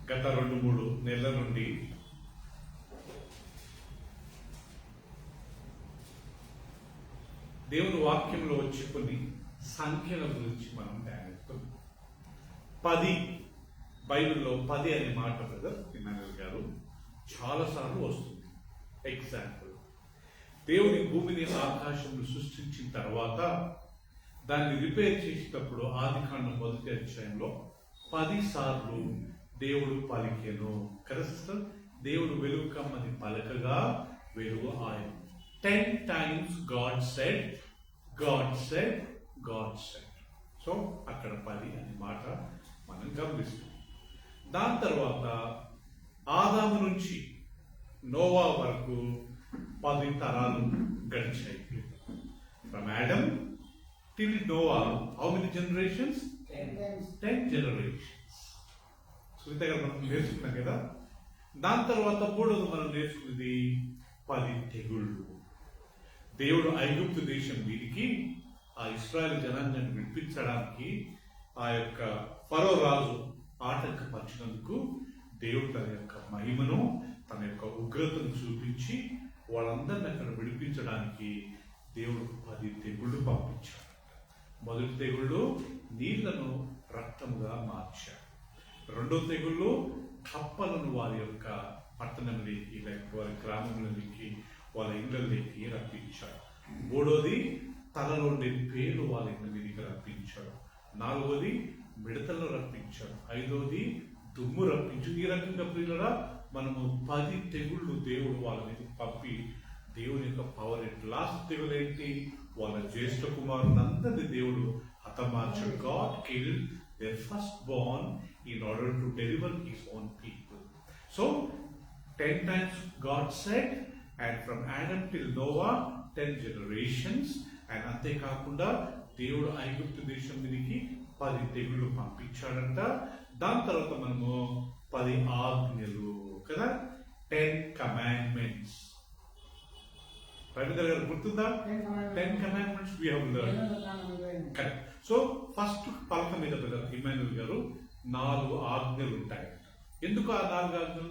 గత 2-3 నెలల నుండి దేవుని వాక్యంలో వచ్చి కొన్ని సంఖ్యల గురించి మనం ధ్యానిస్తున్నాం. 10 బైబిల్లో 10 అనే మాట బ్రదర్ ఇమానుయల్ గారు చాలాసార్లు వస్తుంది. ఎగ్జాంపుల్, దేవుని భూమిని ఆకాశంను సృష్టించిన తర్వాత దాన్ని రిపేర్ చేసేటప్పుడు ఆదికాండం 1వ అధ్యాయంలో 10 సార్లు దేవుడు పలికెను. కరెక్ట్. దేవుడు వెలుగు కమ్మని పలకగా వెలుగు ఆయన. 10 times God said, God said, God said. So అక్కడ 10 అనే మాట మనం గమనిస్తాం. దాని తర్వాత ఆదాము నుంచి నోవా వరకు 10 తరాలు గడిచాయి. From Adam till Noah, how many generations? 10 generations. Sunitha గారు మనం నేర్చుకున్నాం కదా. దాని తర్వాత మూడోది మనం నేర్చుకున్నది 10 తెగుళ్ళు. దేవుడు ఐగుప్తు దేశం మీదికి ఆ ఇశ్రాయేలు జనాంగాన్ని విడిపించడానికి ఆ యొక్క ఫరో రాజు ఆటంకపరిచినందుకు దేవుడు తన యొక్క మహిమను, తన యొక్క ఉగ్రతను చూపించి వాళ్ళందరిని అక్కడ విడిపించడానికి దేవుడు 10 తెగుళ్ళు పంపించాడు. మొదటి తెగుళ్ళు నీళ్లను రక్తముగా మార్చాడు. రెండో తెగుళ్ళు కప్పలను వారి యొక్క పట్టణంలోకి, లేకపోతే వారి గ్రామంలోకి, వాళ్ళ ఇళ్లలోకి రప్పించాడు. మూడోది తలలోని పేరు వాళ్ళ ఇళ్ళ మీదకి రప్పించాడు. నాలుగోది మిడతలను రప్పించాడు. ఐదోది దుమ్ము రప్పించాడు. ఈ రకంగా ప్రియులరా మనము 10 తెగుళ్ళు దేవుడు వాళ్ళ మీదకి పంపి దేవుని యొక్క పవర్ ఏంటి. లాస్ట్ తెగులు ఏంటి? వాళ్ళ జ్యేష్ఠ కుమారులందరినీ దేవుడు హతమార్చాడు. God killed their firstborn in order to deliver his own people. So 10 times God said, and from Adam till Noah 10 generations. and అంతేకాకుండా దేవుడు ఐగుప్తు దేశం మీదకి 10 తెగుళ్ళు పంపించాడంట. దాని తర్వాత మనము 10 ఆజ్ఞలు కదా, 10 commandments. రవీంద్ర గారు గుర్తుందా? 10 commandments we have learned. Correct. So first పలక మీద ఇమానుయల్ గారు 4 ఆజ్ఞలు ఉంటాయంట. ఎందుకు ఆ 4 ఆజ్ఞలు?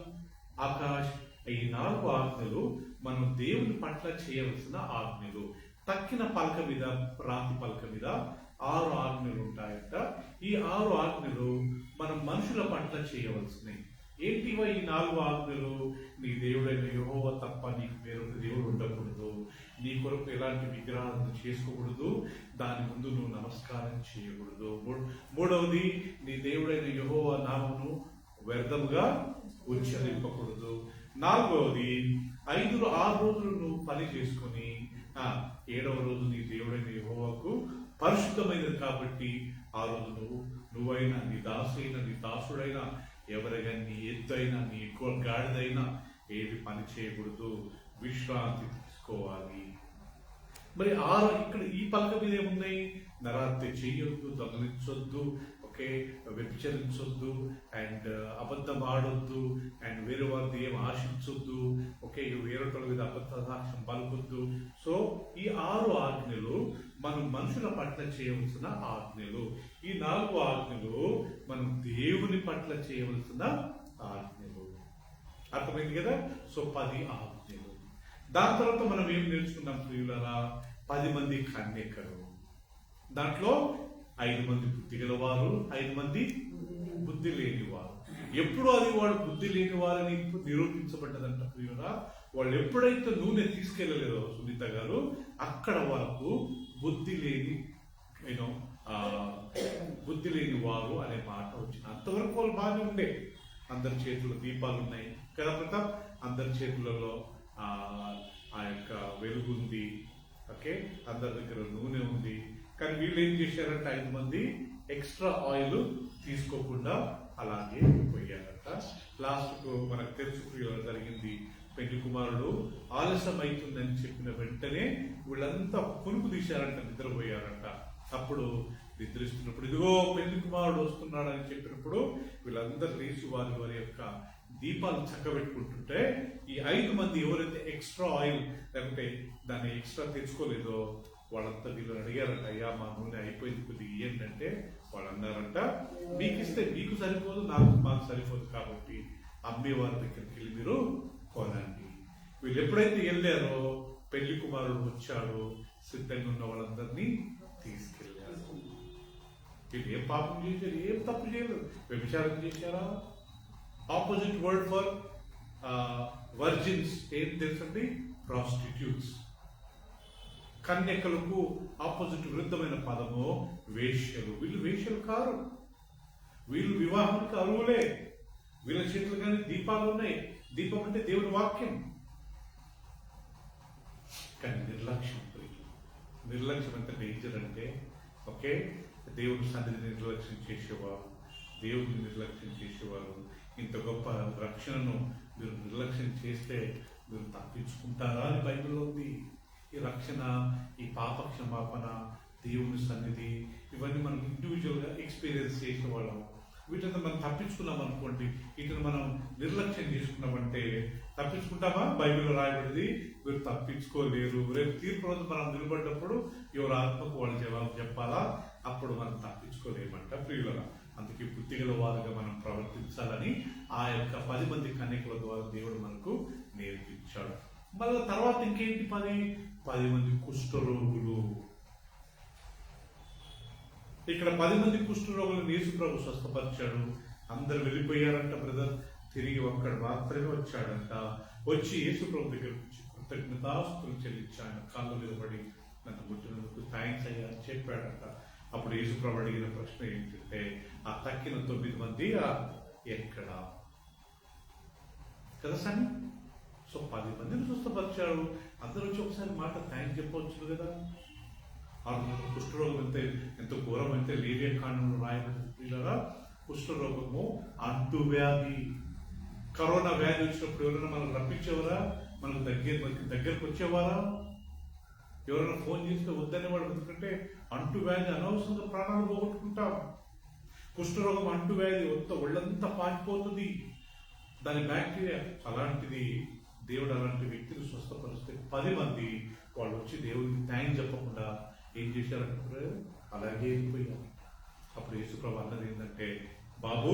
ఈ 4 ఆజ్ఞలు మనం దేవుని పట్ల చేయవలసిన ఆజ్ఞలు. తక్కిన పలక మీద, రాతి పలక మీద 6 ఆజ్ఞలు ఉంటాయంట. ఈ 6 ఆజ్ఞలు మనం మనుషుల పట్ల చేయవలసినవి. ఏంటివో ఈ 4 ఆజ్ఞలు? నీ దేవుడైన యెహోవా తప్ప నీకు వేరొక దేవుడు ఉండకూడదు, నీ కొరకు ఎలాంటి విగ్రహాలను చేసుకోకూడదు, దాని ముందు నువ్వు నమస్కారం చేయకూడదు. మూడవది నీ దేవుడైన యెహోవా నామమును వ్యర్థముగా ఉచ్చరింపకూడదు. నాలుగవది 6 రోజులు నువ్వు పని చేసుకొని 7వ రోజు నీ దేవుడైన యెహోవాకు పరిశుద్ధమైనది కాబట్టి ఆ రోజు నువ్వైనా, నీ దాసైనా, నీ దాసుడైనా, ఎవరైనా, నీ ఎద్దైనా, నీ ఎక్కువ గాడిదైనా ఏది పని చేయకూడదు, విశ్రాంతి తీసుకోవాలి. మరి 6 ఇక్కడ ఈ పలక మీద ఏమున్నాయి? నరహత్య చెయ్యొద్దు, దొంగలించొద్దు, ఓకే, వ్యభిచరించొద్దు, అండ్ అబద్ధం ఆడొద్దు, అండ్ వేరే వారిది ఏం ఆశించొద్దు, ఓకే, వేరొకరి మీద అబద్ధ సాక్ష్యం పలుకొద్దు. సో ఈ 6 ఆజ్ఞలు మనం మనుషుల పట్ల చేయవలసిన ఆజ్ఞలు. ఈ 4 ఆజ్ఞలు మనం దేవుని పట్ల చేయవలసిన ఆజ్ఞలు. అర్థమైంది కదా? సో 10 ఆజ్ఞలు. దాని తర్వాత మనం ఏం నేర్చుకున్నాం ప్రియులారా? 10 మంది కన్యకలు. దాంట్లో 5 మంది బుద్ధి గలవారు, 5 మంది బుద్ధి లేనివారు. ఎప్పుడు అది వాడు బుద్ధి లేని వారని నిరూపించబడ్డదంట ప్రియులారా. వాళ్ళు ఎప్పుడైతే నూనె తీసుకెళ్లలేదో సునీత గారు, అక్కడ వరకు బుద్ధి లేని బుద్ధి లేని వారు అనే మాట వచ్చింది. అంతవరకు వాళ్ళు బాగానే ఉండే. అందరి చేతుల్లో దీపాలు ఉన్నాయి కదా ప్రతాప్, అందరి చేతులలో ఆ యొక్క వెలుగు ఉంది, ఓకే, అందరి దగ్గర నూనె ఉంది. కానీ వీళ్ళు ఏం చేశారంటే 5 మంది ఎక్స్ట్రా ఆయిల్ తీసుకోకుండా అలాగే పోయారట. లాస్ట్ కు మనకు తెలుసు జరిగింది. పెళ్లి కుమారుడు ఆలస్యం అవుతుందని చెప్పిన వెంటనే వీళ్ళంతా కునుకు తీశారంట, నిద్రపోయారంట. అప్పుడు నిద్రిస్తున్నప్పుడు ఇదిగో పెళ్లి కుమారుడు వస్తున్నాడు అని చెప్పినప్పుడు వీళ్ళందరూ లేచి వారి వారి యొక్క దీపాలు చక్కబెట్టుకుంటుంటే ఈ 5 మంది ఎవరైతే ఎక్స్ట్రా ఆయిల్ లేకపోతే దాన్ని ఎక్స్ట్రా తెచ్చుకోలేదో వాళ్ళంతా వీళ్ళు అడిగారంట, అయ్యా మా నూనె అయిపోయింది కొద్దిగా ఇవ్వండి అంటే వాళ్ళు అన్నారంట, మీకు ఇస్తే మీకు సరిపోదు, మాకు సరిపోదు, కాబట్టి అమ్మే వారి దగ్గరికి వెళ్ళి మీరు కొనండి. వీళ్ళు ఎప్పుడైతే వెళ్ళారో పెళ్లి కుమారుడు వచ్చాడు, సిద్ధంగా ఉన్న వాళ్ళందరినీ తీసుకెళ్ళారు. వీళ్ళు ఏం పాపం చేశారు, ఏం తప్పు చేయలేదు. వ్యభిచారం చేశారా? ఆపోజిట్ వర్డ్ ఫర్ వర్జిన్స్ ఏం తెలుసండి? ప్రాస్టిట్యూట్స్. కన్యకలకు ఆపోజిట్ విరుద్ధమైన పదము వేశ్యలు. వీళ్ళు వేశ్యలు కారు, వీళ్ళు వివాహానికి అరువులే. వీళ్ళ చేతులు కానీ దీపాలు ఉన్నాయి. దీపం అంటే దేవుని వాక్యం. కానీ నిర్లక్ష్యం, నిర్లక్ష్యం ఎంత డేంజర్ అంటే, ఓకే, దేవుని సన్నిధిని నిర్లక్ష్యం చేసేవారు, దేవుడిని నిర్లక్ష్యం చేసేవారు. ఇంత గొప్ప రక్షణను మీరు నిర్లక్ష్యం చేస్తే మీరు తప్పించుకుంటారా అని బైబిల్లో ఉంది. ఈ రక్షణ, ఈ పాప క్షమాపణ, దేవుని సన్నిధి, ఇవన్నీ మనం ఇండివిజువల్గా ఎక్స్పీరియన్స్ చేసేవాళ్ళం. వీటిని మనం తప్పించుకున్నాం అనుకోండి, వీటిని మనం నిర్లక్ష్యం చేసుకున్నామంటే తప్పించుకుంటామా? బైబిల్లో రాయబడింది, మీరు తప్పించుకోలేరు. రేపు తీర్పు రోజు మనం నిలబడ్డప్పుడు ఎవరు ఆత్మకు వాళ్ళు జవాబు చెప్పాలా, అప్పుడు మనం తప్పించుకోలేమంట ప్రియులరా. అందుకే బుద్ధిగల వారుగా మనం ప్రవర్తించాలని ఆ యొక్క 10 మంది కన్యకల ద్వారా దేవుడు మనకు నేర్పించాడు. మళ్ళీ తర్వాత ఇంకేంటి? 10 మంది కుష్ఠరోగులు. ఇక్కడ 10 మంది కుష్ఠరోగులను యేసు ప్రభు స్వస్థపరిచాడు. అందరు వెళ్ళిపోయారంట బ్రదర్. తిరిగి ఒక్కడు మాత్రమే వచ్చాడంట. వచ్చి యేసు ప్రభు దగ్గర కృతజ్ఞతాస్తుతులు చెల్లించి ఆయన కాళ్ళ మీద పడి నన్ను ముట్టినందుకు థ్యాంక్స్ అయ్యా అని చెప్పాడంట. అప్పుడు యేసు ప్రభు అడిగిన ప్రశ్న ఏంటంటే, ఆ తక్కిన 9 మంది ఎక్కడా కదా సార్? సో 10 మందిని స్వస్థపరిచాడు. అందరూ వచ్చి ఒకసారి మాట థ్యాంక్ చెప్పవచ్చు కదా. కుష్ఠరోగం ఎంత ఘోరం అంటే లేవియా కాండంలో రాయబడిన కుష్ఠరోగము అంటువ్యాధి. కరోనా వ్యాధి వచ్చినప్పుడు ఎవరైనా మనం రప్పించేవారా? మనకు దగ్గరకు వచ్చేవారా? ఎవరైనా ఫోన్ చేస్తే వద్దనే వాడు, ఎందుకంటే అంటువ్యాధి అనవసరంగా ప్రాణాలు పోగొట్టుకుంటాం. కుష్ఠరోగం అంటువ్యాధి, ఒళ్ళంతా పాకిపోతుంది, దాని బ్యాక్టీరియా అలాంటిది. దేవుడు అలాంటి వ్యక్తిని స్వస్థపరిస్తే 10 మంది వాళ్ళు వచ్చి దేవుడికి థ్యాంక్స్ చెప్పకుండా ఏం చేశారంటే అలాగే వెళ్ళిపోయారు. అప్పుడు యేసుప్రభు అన్నది ఏంటంటే, బాబు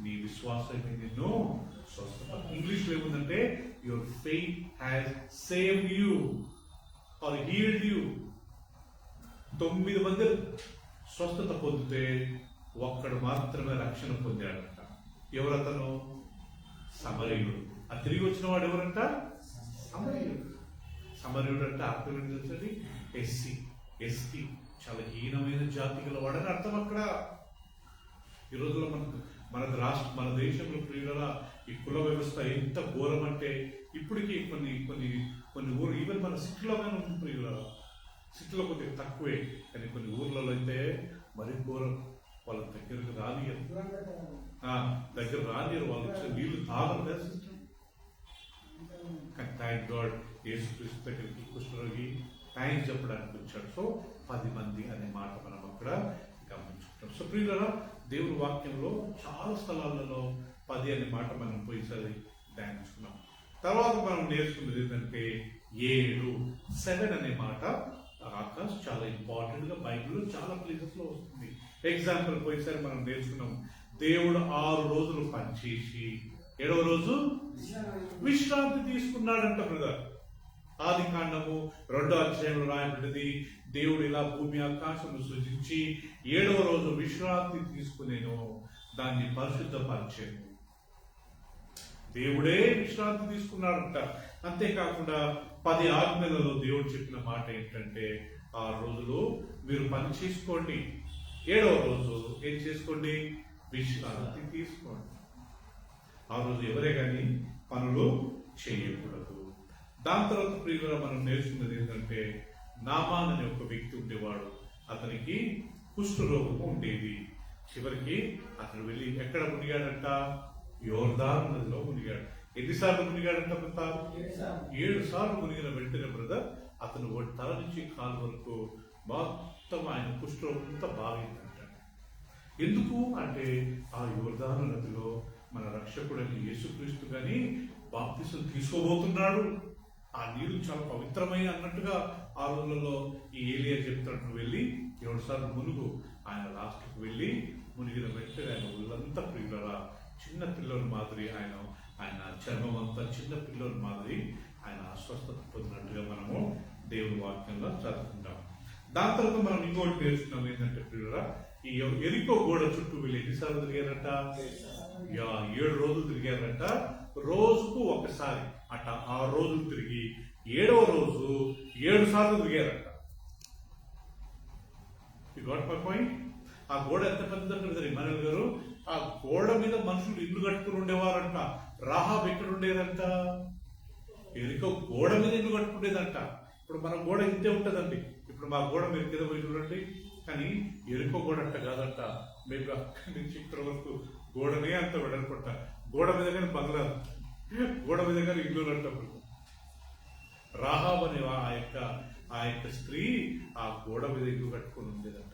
నీ విశ్వాసమే నిన్ను స్వస్థపరిచింది. ఇంగ్లీష్లో ఏముందంటే, your faith has saved you or healed you. 9 మంది స్వస్థత పొందితే ఒక్కడు మాత్రమే రక్షణ పొందాడంట. ఎవరతను? సమరయుడు. ఆ తిరిగి వచ్చిన వాడు ఎవరంట? సమరయుడు. సమరయుడు అంటే అర్థం ఏంటి తెలుసండి? ఎస్సీ, ఎస్టీ, చాలా హీనమైన జాతి గల వాడని అర్థం. అక్కడ ఈ రోజుల్లో మన దేశంలో ప్రియులరా ఈ కుల వ్యవస్థ ఎంత ఘోరం అంటే, ఇప్పటికీ కొన్ని ఊరు, ఈవెన్ మన సిటీలోనే ఉంటుంది ప్రియులరా. సిటీలో కొద్దిగా తక్కువే, కానీ కొన్ని ఊర్లలో అయితే మరి ఘోరం. వాళ్ళ దగ్గరకు రానియరు, వాళ్ళు ఇచ్చిన నీళ్లు తాగరు. కానీ థ్యాంక్ గాడ్ యేసుక్రీస్తు దగ్గరికి కుష్ఠరోగి థ్యాంక్స్ చెప్పడానికి వచ్చాడు. సో 10 మంది అనే మాట మనం అక్కడ గమనించుకుంటాం. సో ప్రియులరా, దేవుని వాక్యంలో చాలా స్థలాలలో 10 అనే మాట మనం పోయిసరి ధ్యానించుకున్నాం. తర్వాత మనం నేర్చుకున్నది ఏంటంటే 7 అనే మాట ఆకాశ్ చాలా ఇంపార్టెంట్ గా బైబిల్లో చాలా ప్లేసెస్ లో వస్తుంది. ఎగ్జాంపుల్ పోయిసరి మనం నేర్చుకున్నాం, దేవుడు 6 రోజులు పనిచేసి 7వ రోజు విశ్రాంతి తీసుకున్నాడంట బ్రదర్. ఆది కాండము 2వ అధ్యాయంలో రాయబడ్డది, దేవుడు ఇలా భూమి ఆకాశము సృజించి 7వ రోజు విశ్రాంతి తీసుకునేను, దాన్ని పరిశుద్ధపరిచాను. దేవుడే విశ్రాంతి తీసుకున్నాడంట. అంతేకాకుండా 10 ఆజ్ఞలలో దేవుడు చెప్పిన మాట ఏంటంటే, 6 రోజులు మీరు పని చేసుకోండి, 7వ రోజు ఏం చేసుకోండి? విశ్రాంతి తీసుకోండి. ఆ రోజు ఎవరే కానీ పనులు చేయకూడదు. దాని తర్వాత ప్రియులుగా మనం నేర్చుకున్నది ఏంటంటే, నామాన్ అనే ఒక వ్యక్తి ఉండేవాడు. అతనికి కుష్ఠరోగము ఉండేది. చివరికి అతను వెళ్ళి ఎక్కడ మునిగాడంట? యోర్దాను నదిలో మునిగాడు. ఎన్నిసార్లు మునిగాడంట? 7 సార్లు మునిగిన వెంటనే బ్రదర్ అతను తల నుంచి కాలు వరకు మొత్తం ఆయన కుష్ఠరోగం అంతా బాగైందంట. ఎందుకు అంటే, ఆ యోర్దాను నదిలో మన రక్షకుడైన యేసుక్రీస్తు గాని బాప్తిసం తీసుకోబోతున్నాడు. ఆ నీళ్లు చాలా పవిత్రమైన అన్నట్టుగా ఆ రోజులలో ఈ ఏలియా చెప్తున్నట్టు వెళ్ళి 7 సార్లు మునుగు. ఆయన లాస్ట్కి వెళ్ళి మునిగిన వెంటనే ఆయన ఒళ్ళంతా ప్రియులరా చిన్న పిల్లల మాదిరి ఆయన చర్మం అంతా చిన్న పిల్లల మాదిరి ఆయన అస్వస్థత పొందినట్టుగా మనము దేవుని వాక్యంలో చదువుకుంటాం. దాని తర్వాత మనం ఇంకోటి నేర్చుకున్నాం ఏంటంటే ప్రియులరా, ఈ ఎరికో గోడ చుట్టూ వీళ్ళు ఎన్నిసార్లు తిరిగారట? 7 రోజులు తిరిగారట. రోజుకు ఒకసారి అట 6 రోజులు తిరిగి 7వ రోజు 7 సార్లు తిరిగారట. పాయింట్. ఆ గోడ ఎంత పెద్దదంటే ఇమానుయేల్ గారు, ఆ గోడ మీద మనుషులు ఇల్లు కట్టుకుని ఉండేవారంట. రాహాబ్ ఎక్కడ ఉండేదంట? ఎరికో గోడ మీద ఇల్లు కట్టుకునేదంట. ఇప్పుడు మన గోడ ఇంతే ఉంటుందండి. ఇప్పుడు మా గోడ మీరు కింద పోయి చూడండి, కానీ ఎరుకో గోడ అంట కాదంట. మీకు అక్కడి నుంచి ఇక్కడ వరకు గోడనే అంత వెడల్పంట. గోడ మీద కానీ బంగ్లా, గోడ మీద కానీ ఇల్లు అంటప్పుడు రాహాబ్ అనే ఆ యొక్క స్త్రీ ఆ గోడ మీద ఇల్లు కట్టుకుని ఉండేదంట.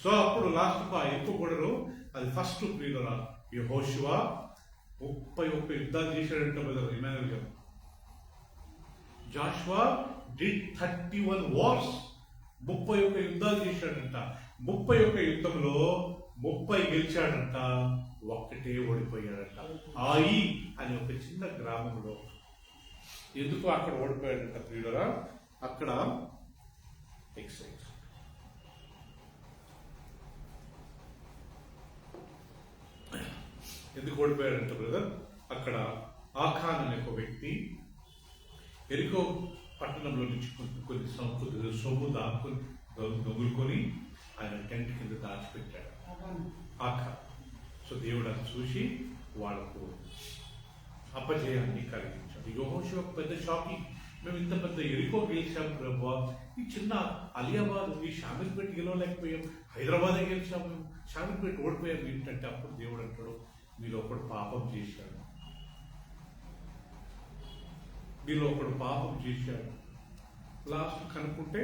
సో అప్పుడు లాస్ట్ ఆ ఎరుకో గోడలో అది ఫస్ట్ ప్రియుల యెహోషువ 31 యుద్ధాలు చేశాడంట. బ్రదర్ ఇమానుయేల్ గారు, జాషువా డిడ్ 31 వార్స్. 31 యుద్ధాలు చేశాడంట. 31 యుద్ధంలో 30 గెలిచాడంట, ఒక్కటే ఓడిపోయాడంట. ఆయి అనే ఒక చిన్న గ్రామంలో. ఎందుకు అక్కడ ఓడిపోయాడంట ప్రియులరా? అక్కడ ఎందుకు ఓడిపోయాడంట బ్రదర్? అక్కడ ఆఖాన్ అనే ఒక వ్యక్తి ఎరికో పట్టణంలో నుంచి కొన్ని సొమ్ము దొంగులుకొని ఆయన టెంట్ కింద దాచిపెట్టాడు ఆఖాన్. సో దేవుడు అది చూసి వాళ్ళకు అపజయాన్ని కలిగించాడు. యెహోషువ పెద్ద షాకింగ్. మేము ఇంత పెద్ద ఎరికో గెలిచాం ప్రభా, ఈ చిన్న అలియాబాద్ ఈ షామీర్పేట గెలవలేకపోయాం, హైదరాబాదే గెలిచాము, మేము షామీర్పేట ఓడిపోయాం ఏంటంటే, అప్పుడు దేవుడు అంటాడు, మీలో ఒకడు పాపం చేశాడు, మీలో ఒకడు పాపం చేశాడు. లాస్ట్ కనుక్కుంటే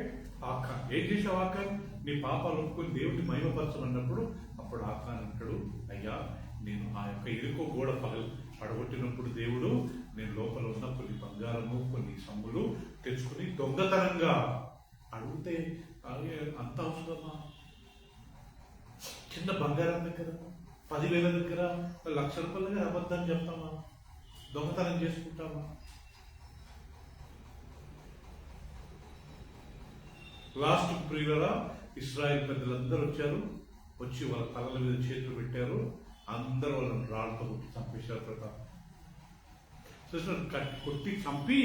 ఆఖాన్, ఏం చేశావు ఆఖాన్? నీ పాపాలు ఒప్పుకొని దేవుడిని మహిమపరచమన్నప్పుడు అప్పుడు ఆఖాన్ అంటాడు, అయ్యా నేను ఆ యొక్క ఎరుకో గోడ పడగొట్టినప్పుడు దేవుడు నేను లోపల ఉన్న కొన్ని బంగారము కొన్ని సొమ్ములు తెచ్చుకుని దొంగతనంగా అడిగితే అంత అవసరమా? చిన్న బంగారం దగ్గర 10,000 దగ్గర 1,00,000 రూపాయల దగ్గర అబద్ధాన్ని చెప్తామా? దొంగతనం చేసుకుంటామా? లాస్ట్ ప్రియులరా ఇశ్రాయేల్ పెద్దలందరూ వచ్చారు. వచ్చి వాళ్ళ తలల మీద చేతులు పెట్టారు. అందరూ వాళ్ళని రాళ్ళతో కొట్టి చంపేశారు. ప్రతాప్ కొట్టి చంపి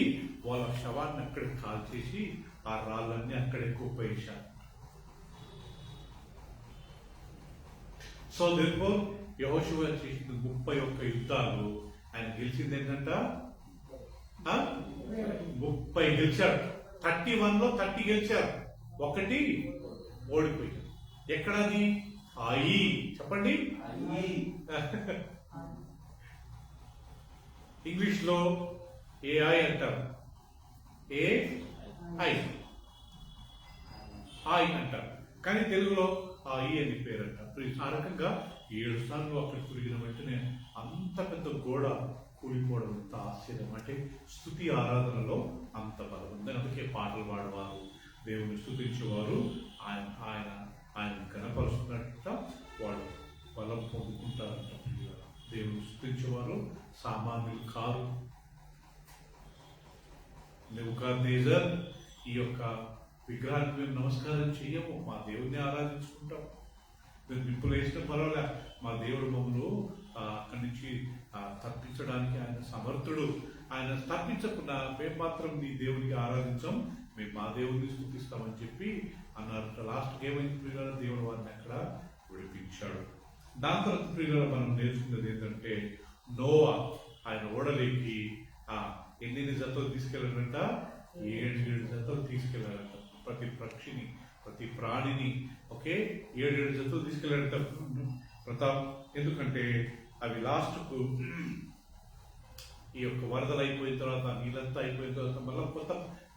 వాళ్ళ శవాన్ని అక్కడే కాల్చేసి ఆ రాళ్ళన్నీ అక్కడే కుప్పేశారు. సో దేర్ఫోర్ యెహోషువ చేసిన 31 యుద్ధాలు ఆయన గెలిచింది ఏంటంట? 30 గెలిచాడు. 31లో 30 గెలిచారు, 1 ఓడిపోయాడు. ఎక్కడది? ఆయి. చెప్పండి. ఇంగ్లీష్ లో ఏఐ అంటారు, ఏఐ అంటారు, కానీ తెలుగులో ఆయి అని పేరు అంటారు. ఆ రకంగా 7 సార్లు అక్కడ తిరిగిన వెంటనే అంత పెద్ద గోడ కూలిపోవడం అంత ఆశ్చర్యం. అంటే స్తుతి ఆరాధనలో అంత బలం ఉంది. అందుకే పాటలు పాడేవారు, దేవుని స్తుతించేవారు, ఆయన కనపరుస్తున్నట్ట వాళ్ళు బలం పొందుకుంటారంట. దేవుని స్తుతించేవారు సామాన్యులు కాదు. నెబుకద్నెజర్ ఈ యొక్క విగ్రహానికి మేము నమస్కారం చెయ్యము, మా దేవుడిని ఆరాధించుకుంటాం. మేము నిప్పులు వేసిన పర్వాలే, మా దేవుడు మమ్మల్ని అక్కడి నుంచి తప్పించడానికి ఆయన సమర్థుడు. ఆయన తప్పించకుండా మేము మాత్రం నీ దేవునికి ఆరాధించాం, మేము మా దేవుడిని స్తుతిస్తామని చెప్పి అన్నారు. లాస్ట్ ఏమైంది ప్రియుల? దేవుడు వారిని అక్కడ విడిపించాడు. దాని తర్వాత ప్రియుల మనం నేర్చుకున్నది ఏంటంటే, నోవా ఆయన ఓడలేకి ఎన్ని జతలు తీసుకెళ్ళాడంట? 7 జతలు తీసుకెళ్ళాడంట. ప్రతి పక్షిని ప్రతి ప్రాణిని 7 జతలు తీసుకెళ్ళాడంట ప్రతాప్. ఎందుకంటే అవి లాస్ట్కు ఈ యొక్క వరదలు అయిపోయిన తర్వాత, నీళ్ళంతా అయిపోయిన తర్వాత మళ్ళీ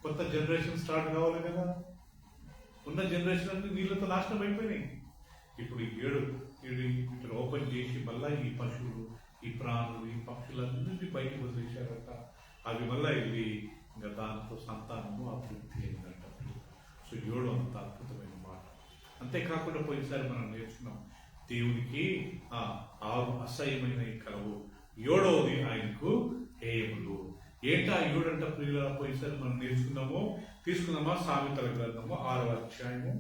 కొత్త జనరేషన్ స్టార్ట్ కావాలి కదా. ఉన్న జనరేషన్ అన్ని నీళ్ళతో నాశనం అయిపోయినాయి. ఇప్పుడు ఈ 7 ఇట్లా ఓపెన్ చేసి మళ్ళీ ఈ పశువులు, ఈ ప్రాణులు, ఈ పక్షులన్నింటినీ బయటకు వదిలేశారట. అవి మళ్ళీ వెళ్ళి ఇంకా దాంతో సంతానము అభివృద్ధి అయిందంట. సో 7 అంత అద్భుతమైన మాట. అంతేకాకుండా పోయినసారి మనం నేర్చుకున్నాం దేవునికి 6 అసహ్యమైనవి కలవు, 7వది ఆయనకు హేయములు. ఏంటా 7 అంట ప్రియుల? పోయినసారి మనం నేర్చుకున్నాము, తీసుకుందామా? సామెతల గ్రంథము 6వ అధ్యాయము.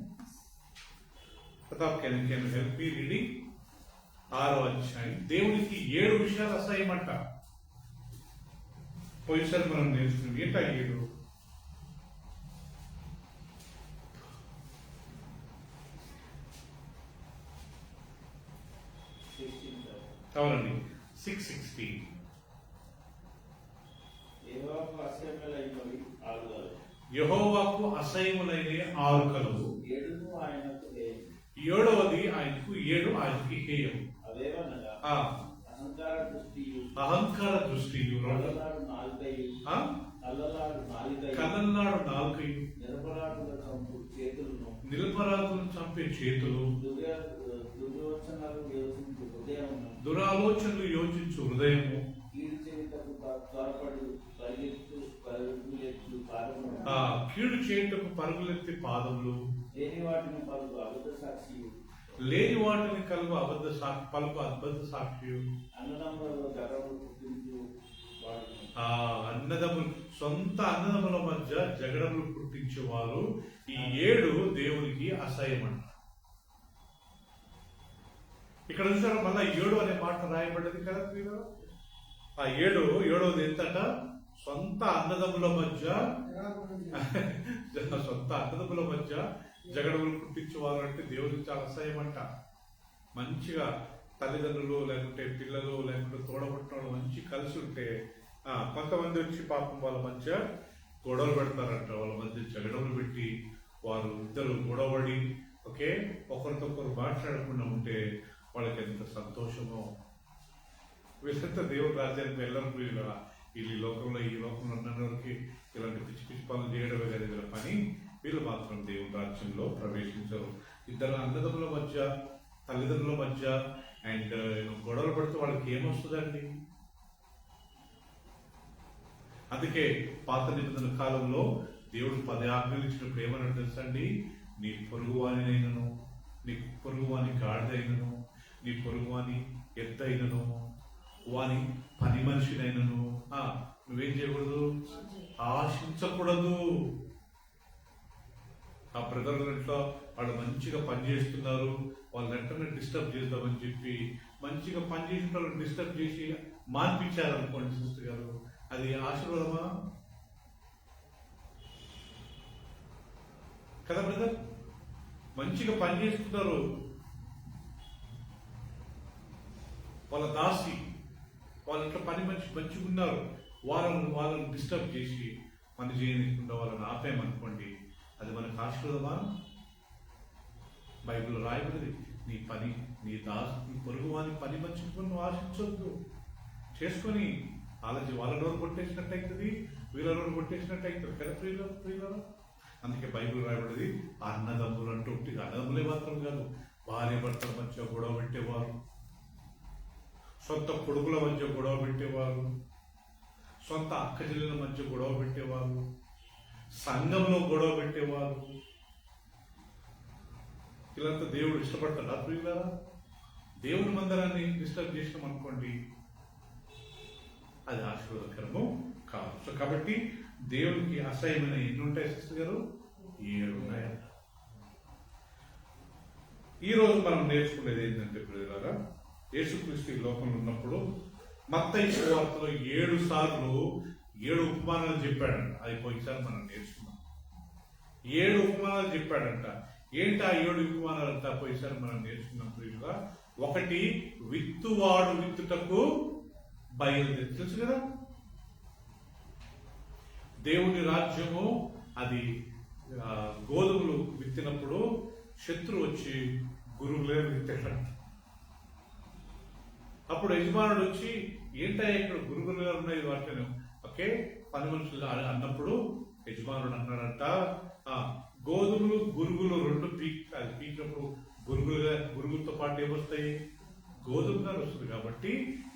Pratap can help me reading? 6వ అధ్యాయం. దేవునికి 7 విషయాలు అసహ్యమంట. పోయినసారి మనం నేర్చుకున్నాం. ఏంటా 7? అవునండి, 6:16. యెహోవాకు అసహ్యములైన 6 కలవు, 7వది ఆయనకు 7 ఆయనకి హేయం. అహంకార దృష్టియు, కదల్లాడు నాలుకయు, నిరపరాధులను చంపే చేతులు, దురాలోచనలు యోచించు హృదయము, కీడు చేయుటకు పరుగులెత్తి పాదములు, లేని వాటిని కలుగు అబద్ధ సాక్షి, అన్నదమ్ములు, సొంత అన్నదమ్ముల మధ్య జగడములు పుట్టించేవారు. ఈ 7 దేవునికి అసహ్యమంట. ఇక్కడ చూసారా మళ్ళా 7 అనే మాట రాయబడ్డది కదా. ఆ 7వది ఎంతట? సొంత అన్నదమ్ముల మధ్య జగడములు పుట్టించేవారు అంటే దేవునికి చాలా అసహ్యమంట. మంచిగా తల్లిదండ్రులు లేకుంటే పిల్లలు లేకుంటే తోడబుట్టిన మంచి కలిసి ఉంటే కొంతమంది వచ్చి పాపం వాళ్ళ మధ్య గొడవలు పెడతారంట. వాళ్ళ మధ్య జగడములు పెట్టి వారు ఇద్దరు గొడవడి ఒకరితొకరు మాట్లాడకుండా ఉంటే వాళ్ళకి ఎంత సంతోషమో. వీళ్ళంతా దేవుడి రాజ్యానికి వెళ్ళరు. ఈ లోకంలో ఉన్నవారికి ఇలాంటి పిచ్చి పిచ్చి పనులు చేయడమే కానీ వీళ్ళ పని. వీళ్ళు మాత్రం దేవుడి రాజ్యంలో ప్రవేశించరు. ఇద్దరు అన్నదమ్ముల మధ్య, తల్లిదండ్రుల మధ్య అండ్ గొడవలు పడితే వాళ్ళకి ఏమొస్తుందండి? అందుకే పాత నిబంధన కాలంలో దేవుడు 10 ఆజ్ఞలు ఇచ్చినప్పుడు ఏమన్నాడు తెలుసా అండి? నీ పొరుగువానినైనను, నీ పొరుగువాని గాడిదైనను, నీ పొరుగువాని ఎద్దైనను, వాని పని మనిషినైనను నువ్వేం చేయకూడదు? ఆశించకూడదు. ఆ బ్రదర్ ఇంట్లో వాళ్ళు మంచిగా పనిచేస్తున్నారు, వాళ్ళ వెంటనే డిస్టర్బ్ చేద్దామని చెప్పి మంచిగా పనిచేసిన వాళ్ళని డిస్టర్బ్ చేసి మాన్పించారనుకోండి సిస్టర్ గారు, అది ఆశీర్వాదమా కదా బ్రదర్? మంచిగా పనిచేస్తున్నారు, వాళ్ళ దాసి వాళ్ళ ఇంట్లో పని మంచిగా ఉన్నారు, వాళ్ళని డిస్టర్బ్ చేసి పని చేయకుండా వాళ్ళని ఆపేయమనుకోండి, అది మనకు ఆశీర్వాదమా? బైబిల్లో రాయబడింది, నీ పొరుగు వాని పని మంచిగా నువ్వు ఆశించొద్దు. చేసుకొని వాళ్ళ నోరు కొట్టేసినట్టు అవుతుంది, వీళ్ళ నోరు కొట్టేసినట్టు అవుతుంది కదా ప్రియుల. అందుకే బైబిల్ రాయబడింది అన్నదమ్ములు అంటూ ఉంటుంది. అన్నదమ్ములే మాత్రం కాదు, భార్య భర్తల మధ్య గొడవ పెట్టేవారు, సొంత కొడుకుల మధ్య గొడవ పెట్టేవారు, సొంత అక్క చెల్లెల మధ్య గొడవ పెట్టేవారు, సంఘంలో గొడవ పెట్టేవారు. ఇలాంతా దేవుడు ఇష్టపడతాడా ప్రియులారా? దేవుడి మందిరాన్ని డిస్టర్బ్ చేసినాం అనుకోండి, అది ఆశీర్వాదకరము కాదు. సో కాబట్టి దేవునికి అసహ్యమైన ఎన్ని ఉంటాయి సిస్టర్ గారు? 7 ఉన్నాయంట. ఈరోజు మనం నేర్చుకునేది ఏంటంటే ప్రియులారా, యేసుక్రీస్తు ఈ లోకంలో ఉన్నప్పుడు మత్తయి సువార్తలో 7 సార్లు 7 ఉపమానాలు చెప్పాడంట. అది పోయినసారి మనం నేర్చుకున్నాం. 7 ఉపమానాలు చెప్పాడంట. ఏంటి ఆ 7 ఉపమానాలంట? పోయినసారి మనం నేర్చుకున్నాం ప్రియులుగా. 1, విత్తువాడు విత్తుటకు బయలుదేరి, తెలుసు కదా, దేవుని రాజ్యము అది గోధుమలు విత్తినప్పుడు శత్రు వచ్చి గురువులే విత్తాడంట. అప్పుడు యజమానుడు వచ్చి ఏంటో ఇక్కడ గురుగులుగా ఉన్నాయి వాటిని పని మనుషులు అన్నప్పుడు యజమానుడు అన్నాడంట, గోధుమలు గురుగులు 2 పీకినప్పుడు గురుగులతో పాటు ఏమొస్తాయి? గోధుమగా వస్తుంది. కాబట్టి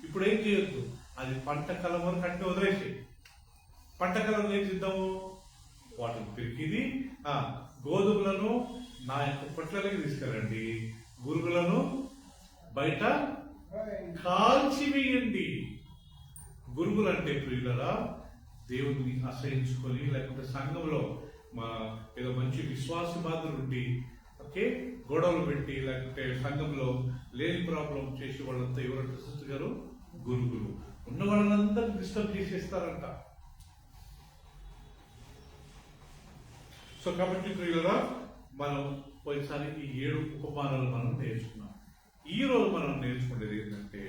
ఇప్పుడు ఏం చేయొద్దు, అది పంట కాలం వరకు అంటే వదిలేసి పంట కాలంలో ఏం చేద్దాము, వాటిని పెరికిది గోధుమలను నా యొక్క పొట్లలోకి తీసుకెళ్ళండి, గురుగులను బయట కాల్చివేయండి. గురుగులు అంటే ప్రియులరా దేవుడిని అసహించుకొని, లేకపోతే సంఘంలో ఏదో మంచి విశ్వాస బాధలు ఉండి ఓకే గొడవలు పెట్టి, లేకపోతే సంఘంలో లేని ప్రాబ్లం చేసి వాళ్ళంతా ఎవరంటే సిస్టర్ గారు గురుగులు ఉన్న వాళ్ళంతా డిస్టర్బ్ చేసేస్తారంట. సో కాబట్టి ప్రియులరా మనం పోయినసారి ఈ 7 ఉపమానాలు మనం నేర్చుకున్నాం. ఈ రోజు మనం నేర్చుకునేది ఏంటంటే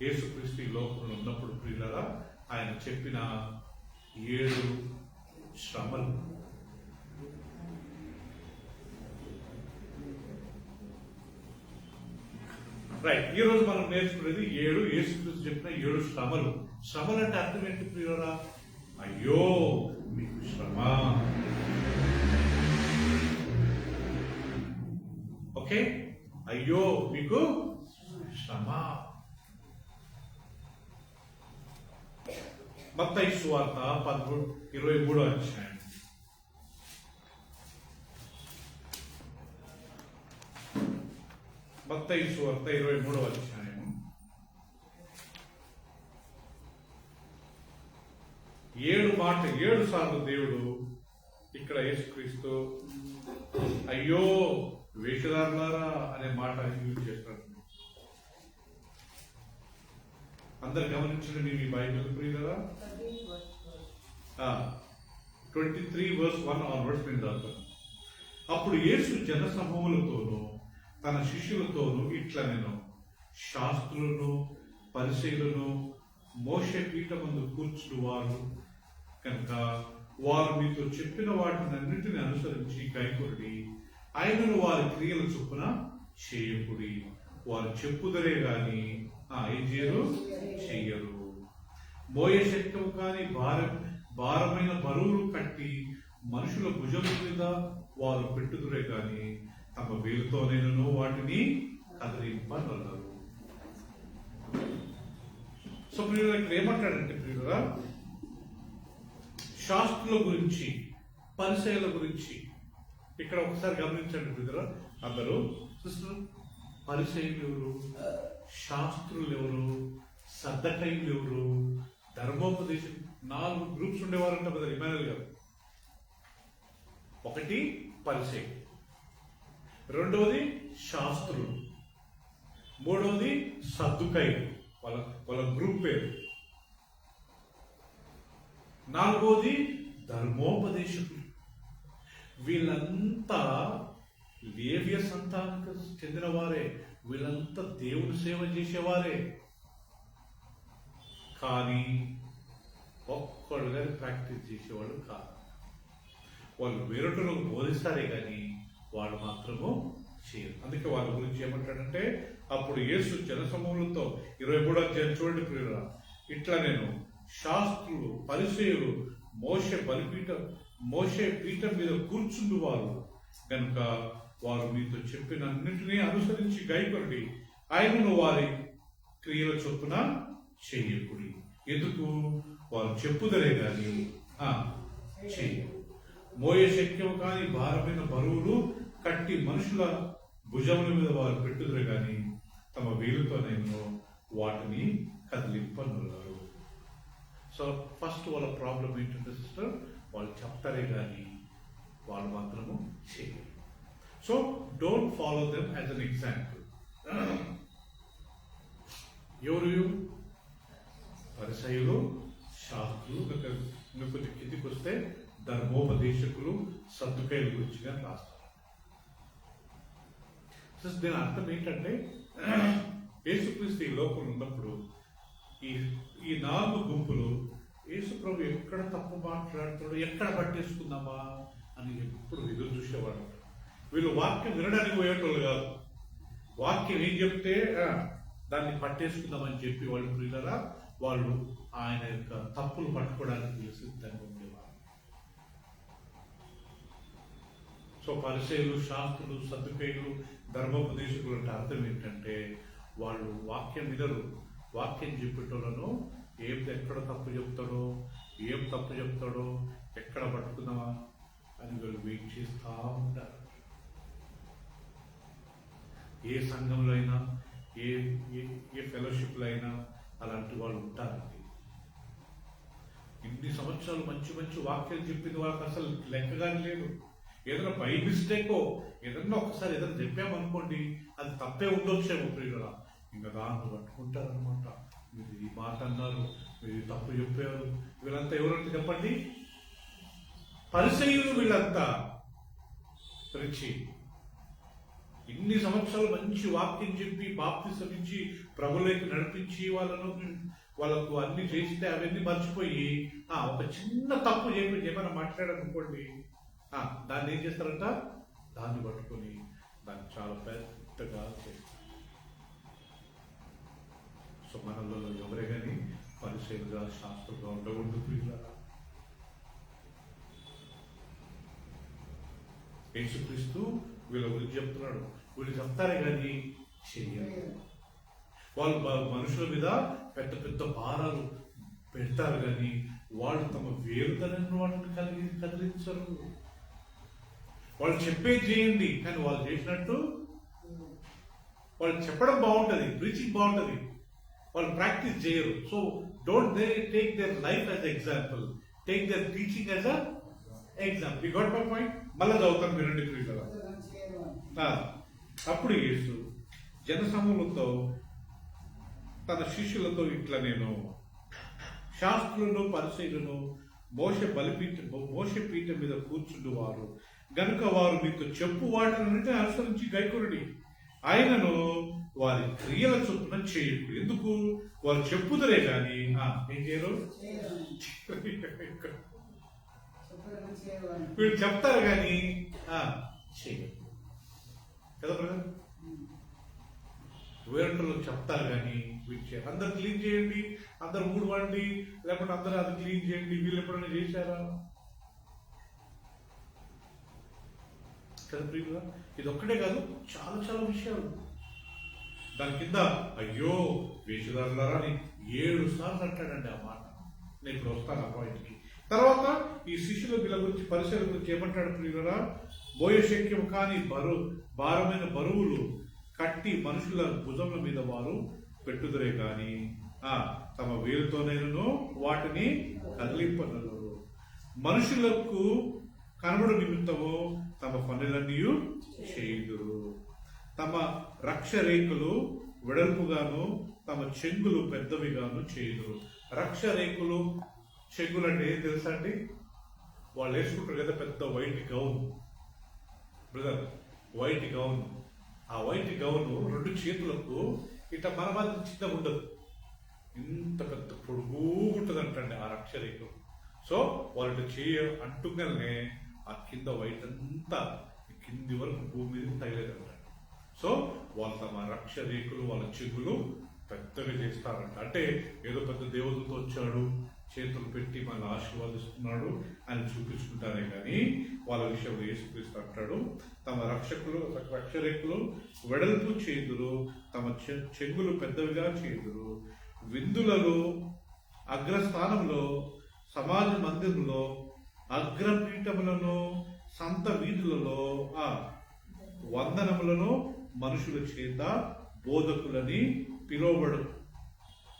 యేసుక్రీస్తు ఈ లోకంలో ఉన్నప్పుడు ప్రియులరా ఆయన చెప్పిన 7 శ్రమలు. రైట్, ఈ రోజు మనం నేర్చుకునేది 7 యేసుక్రీస్తు చెప్పిన 7 శ్రమలు. శ్రమలు అంటే అర్థం ఏంటి ప్రియులరా? అయ్యో మీకు శ్రమ. ఓకే, అయ్యో మీకు శ్రమ. మత్తయి సువార్త 23వ అధ్యాయం. మత్తయి సువార్త 23వ అధ్యాయం 7 సార్లు దేవుడు ఇక్కడ యేసుక్రీస్తు అయ్యో వేషధారులారా అనే మాట యూజ్ చేస్తాడు. అందరు గమనించండి, మీ బైబిల్ ప్రియులరా 23:1 ఆన్వర్డ్స్ నేను చదువుతాను. అప్పుడు యేసు జనసమూహములతోనూ తన శిష్యులతోనూ ఇట్లా నేను శాస్త్రులను పరిశీలను మోషే పీఠమందు కూర్చుని వారు కనుక వారు మీతో చెప్పిన వాటిని అన్నింటిని అనుసరించి కైకొడి ఆయనను వారి క్రియల చొప్పున చేయకుడి. వారు చెప్పుదరే గాని ఏం చేయరు, చెయ్యరు. మోయ శక్తం కాని భారమైన బరువులు కట్టి మనుషుల భుజం మీద వారు పెట్టుదురే గాని తమ వేలుతోనైనను వాటిని కదిలింపనరు. సో ప్రియుల ఇక్కడ ఏమంటాడంటే ప్రియుల శాస్త్రుల గురించి పరిచయాల గురించి ఇక్కడ ఒకసారి గమనించండి ప్రియుల. అందరూ సిస్టర్, పరిచయులు ఎవరు, శాస్త్రులు ఎవరు, సద్దకైలు ఎవరు, ధర్మోపదేశం 4 గ్రూప్స్ ఉండేవారంట కదా ఇమానుయేల్ గారు. ఒకటి పరిచయం, రెండవది శాస్త్రులు, మూడవది సద్దుకైలు, వాళ్ళ గ్రూప్ పేరు, నాలుగవది ధర్మోపదేశకులు. వీళ్ళంతా లేవ్య సంతానానికి చెందిన వారే, వీళ్ళంతా దేవుని సేవ చేసేవారే. కానీ ఒక్కడు కానీ ప్రాక్టీస్ చేసేవాళ్ళు కాదు. వాళ్ళు వేరొకరు బోధిస్తారే కానీ వాళ్ళు మాత్రము చేయరు. అందుకే వాళ్ళ గురించి ఏమంటాడంటే అప్పుడు యేసు జనసమూహంతో 23వ అధ్యాయం చూడండి ప్రియురా, ఇట్లా నేను శాస్త్రులు పరిసయ్యులు మోషే పీఠం మీద కూర్చుండు వారు కనుక వారు మీతో చెప్పిన అన్నింటినీ అనుసరించి గైకొనండి, ఆయనను వారి క్రియల చొప్పున చెయ్యకుడి. ఎందుకు? వారు చెప్పుదరే గాని చెయ్యరు. మోయ శక్యం కాని భారమైన బరువులు కట్టి మనుషుల భుజముల మీద వారు పెట్టుదరే గాని తమ వేలుతోనైనా వాటిని కదిలింపనున్నారు. సో ఫస్ట్ వాళ్ళ ప్రాబ్లం ఏంటంటే సిస్టర్, వాళ్ళు చెప్తారే కానీ వాళ్ళు మాత్రము చేయరు. So don't follow them as an example. ఎవరు? పరిసయ్యులు, శాస్త్రులు, కొద్ది కిందికి వస్తే ధర్మోపదేశకులు, సద్దుకైల గురించి కానీ రాస్తారు. దీని అర్థం ఏంటంటే యేసుక్రీస్తు ఈ లోకంలో ఉన్నప్పుడు ఈ 4 గుంపులు యేసు ప్రభు ఎక్కడ తప్పు మాట్లాడుతాడో, ఎక్కడ పట్టేసుకుందామా అని ఎప్పుడు ఎదురు చూసేవాడు. వీళ్ళు వాక్యం వినడానికి పోయేటోళ్ళు కాదు, వాక్యం ఏం చెప్తే దాన్ని పట్టేసుకుందామని చెప్పి వాళ్ళు ప్రియులరా వాళ్ళు ఆయన యొక్క తప్పులు పట్టుకోవడానికి సిద్ధంగా ఉండేవారు. సో పరిసయ్యులు, శాస్త్రులు, సద్దుకైలు, ధర్మోపదేశకులు అంటే అర్థం ఏంటంటే వాళ్ళు వాక్యం వినరు. వాక్యం చెప్పేటోళ్ళను ఎక్కడ తప్పు చెప్తాడో, ఏం తప్పు చెప్తాడో, ఎక్కడ పట్టుకుందామా అని వీళ్ళు వెయిట్ చేస్తూ ఉంటారు. ఏ సంఘంలో అయినా, ఏ ఏ ఫెలోషిప్లో అయినా అలాంటి వాళ్ళు ఉంటారండి. ఇన్ని సంవత్సరాలు మంచి మంచి వాక్యాలు చెప్పిన వాళ్ళకి అసలు లెక్కగానే లేదు. ఏదైనా బై మిస్టేకో ఏదన్నా ఒకసారి ఏదైనా చెప్పామనుకోండి, అది తప్పే ఉండొచ్చేమో ప్రియుల, ఇంకా దాన్ని పట్టుకుంటారనమాట. మీరు ఈ మాట అన్నారు, మీరు తప్పు చెప్పారు. వీళ్ళంతా ఎవరంటే చెప్పండి, పరిసయ్యులు. వీళ్ళంతా రిచి ఇన్ని సంవత్సరాలు మంచి వాక్యం చెప్పి బాప్తిసం ఇచ్చి ప్రభులోకి నడిపించి వాళ్ళకు అన్ని చేస్తే అవన్నీ మర్చిపోయి ఒక చిన్న తప్పు ఏమైనా మాట్లాడారనుకోండి, దాన్ని ఏం చేస్తారంట, దాన్ని పట్టుకొని దాన్ని చాలా పెద్దగా చేస్తారు. సో మనలో ఎవరే కానీ పరిశీలిగా శాస్త్రంగా ఉండకూడదు ప్రియులారా. యేసుక్రీస్తు వీళ్ళ గురించి చెప్తున్నాడు. వీళ్ళు చెప్తారే కానీ చెయ్యాలి. వాళ్ళు మనుషుల మీద పెద్ద పెద్ద భారాలు పెడతారు కానీ వాళ్ళు తమ వేరుతనని వాటిని కదిలించరు. వాళ్ళు చెప్పేది చేయండి, కానీ వాళ్ళు చేసినట్టు వాళ్ళు చెప్పడం బాగుంటుంది, ప్రీచింగ్ బాగుంటుంది, వాళ్ళు ప్రాక్టీస్ చేయరు. So don't they take their life as example, take their teaching as a example. You got my point? మళ్ళీ చదువుతాను వినండి ప్రియులారా. అప్పుడు యేసు జనసమూహంతో తన శిష్యులతో ఇట్లా, నేను శాస్త్రులను పరిసయ్యులను మోషే పీఠం మీద కూర్చుండువారు గనుక వారు మీకు చెప్పు వాటిని అనుసరించి గైకొనుడి, ఆయనను వారి క్రియల చొప్పున చేయకు. ఎందుకు? వారు చెప్పుదరే కానీ ఏం చేయరు. వీళ్ళు చెప్తారు కానీ చేయరు కదా బ్రదర్. వేరేటోళ్ళు చెప్తారు కానీ వీళ్ళు చేయరు. అందరు క్లీన్ చేయండి, అందరు ఊడవండి, లేకపోతే అందరూ అది క్లీన్ చేయండి. వీళ్ళు ఎప్పుడైనా చేశారా? కదా ప్రియులా, ఇది ఒక్కటే కాదు, చాలా చాలా విషయాలు. దాని కింద అయ్యో వేషధారులారా అని 7 సార్లు అంటాడండి ఆ మాట. నేను ఇప్పుడు వస్తాను ఆ పాయింట్కి. తర్వాత ఈ శిష్యుల వీళ్ళ గురించి, పరిసర గురించి ఏమంటాడు ప్రియులరా? బోయశక్యం కాని భారమైన బరువులు కట్టి మనుషుల భుజముల మీద వారు పెట్టుదరే కానీ తమ వేలుతోనైనను వాటిని కదిలింపనరు. మనుషులకు కనబడు నిమిత్తము తమ పనులన్నీ చేయుదురు. తమ రక్షరేఖలు వెడల్పుగాను తమ చెంగులు పెద్దవిగాను చేయుదురు. రక్షరేఖలు, చెంగులు అంటే ఏం తెలుసా అండి? వాళ్ళు వేసుకుంటారు కదా పెద్ద white gown brother, white gown. ఆ వైట్ గౌన్ 2 చేతులకు ఇట్లా మన మాత్రం చిన్నగా ఉండదు, ఇంత పెద్ద పొడుగు ఉంటుంది అంటండి ఆ రక్షరేఖలు. సో వాళ్ళు చేయ అంటుగానే ఆ కింద వైట్ అంతా కింది వరకు భూమి మీద తగిలేదంట. సో వాళ్ళు తమ రక్షరేఖలు, వాళ్ళ చెగులు పెద్దగా చేస్తారంట. అంటే ఏదో పెద్ద దేవతతో వచ్చాడు, చేతులు పెట్టి మన ఆశీర్వాదిస్తున్నాడు అని చూపించుకుంటారే కానీ వాళ్ళ విషయంలో యేసుక్రీస్తు అంటాడు, తమ రక్షరేఖలు వెడల్పు చేదురు, తమ చెంగులు పెద్దవిగా చేదురు. విందులలో అగ్రస్థానంలో, సమాజ మందిరంలో, అగ్రపీఠములను, సంత వీధులలో వందనములను మనుషుల చేత బోధకులని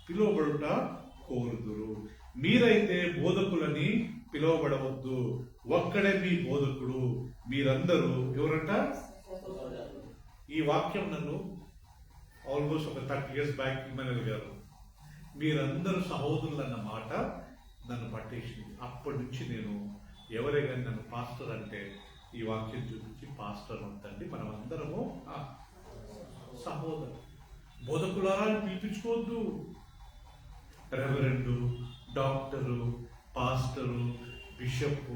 పిలువబడుట కోరుదురు. మీరైతే బోధకులని పిలువబడవద్దు, ఒక్కడే మీ బోధకుడు. మీరందరూ ఎవరంట? ఈ వాక్యం నన్ను ఆల్మోస్ట్ ఒక 30 years బ్యాక్ ఇమ్మనల్ గారు, మీరందరూ సహోదరులు అన్న మాట నన్ను పట్టేసింది. అప్పటి నుంచి నేను ఎవరే కానీ నన్ను పాస్టర్ అంటే ఈ వాక్యం చూపించి పాస్టర్ అవుతండి, మనం అందరము సహోదరు. బోధకులారా పిలిపించుకోవద్దు. Reverend, doctor, pastor, bishop,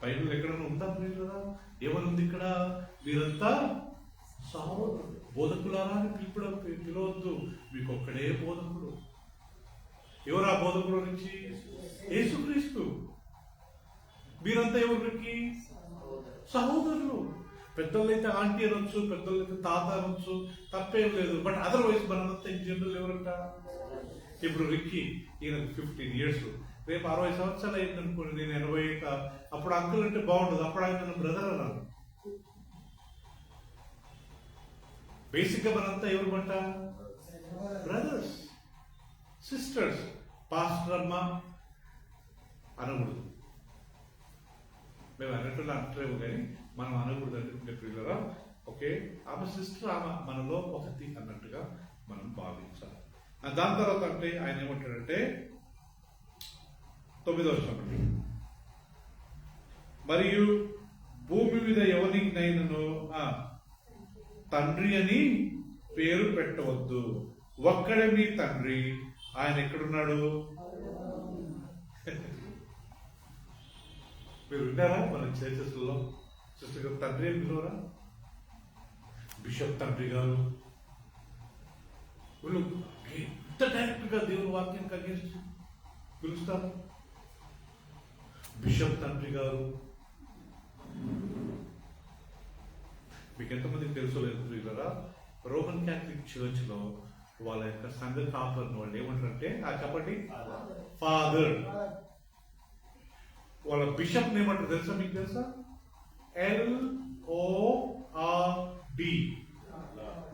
Bible ఎక్కడన్నా ఉందా ప్రియులారా? ఏమనుంది ఇక్కడ? మీరంతా సహోదరులు. బోధకులారా అని పిలవద్దు, మీకు ఒక్కడే బోధకుడు. ఎవరు ఆ బోధకుడు నుంచి? యేసుక్రీస్తు. మీరంతా ఎవరికి? సహోదరులు. పెద్దోళ్ళైతే ఆంటీ అనొచ్చు, పెద్దోళ్ళైతే తాత అనొచ్చు, తప్పేం లేదు. బట్ అదర్వైజ్ మనంతా ఇన్ జనరల్ ఎవరంట? ఇప్పుడు రిక్కీ, ఈయన 15 years రేపు 60 సంవత్సరాలు అయింది అనుకోండి, నేను 80, అప్పుడు అంకుల్ అంటే బాగుండదు, అప్పుడు ఆయన నన్ను బ్రదర్ అన్నాను. బేసిక్ గా మనంతా ఎవరు బ్రదర్స్ సిస్టర్స్. పాస్టర్ అమ్మ అనకూడదు, మేము అన్నట్టు అంటలేము కానీ మనం అనకూడదు అంటే పిల్లరా. ఓకే, ఆమె సిస్టర్, ఆమె మనలో ఒకటి అన్నట్టుగా మనం భావించాలి. దాని తర్వాత అంటే ఆయన ఏమంటాడంటే 9వ వచనం, మరియు భూమి మీద ఎవరినైనను తండ్రి అని పేరు పెట్టవద్దు, ఒక్కడే మీ తండ్రి, ఆయన ఎక్కడున్నాడు? మీరు విన్నారా మన చర్చెస్లో సిస్టర్ గారు తండ్రి అని పిలవరా? బిషప్ తండ్రి గారు, వీళ్ళు ఎంత డైరెక్ట్ గా దేవుని వాక్యానికి అగేన్స్ట్ పిలుస్తారు. బిషప్ తండ్రి గారు, మీకు ఎంతమందికి తెలుసో లేదు ప్రియులారా, రోమన్ క్యాథలిక్ చర్చ్ లో వాళ్ళ యొక్క సంఘ కాపర్ని వాళ్ళు ఏమంటారంటే చెప్పండి, ఫాదర్. వాళ్ళ బిషప్ ఏమంటారు తెలుసా? మీకు తెలుసా? LORD.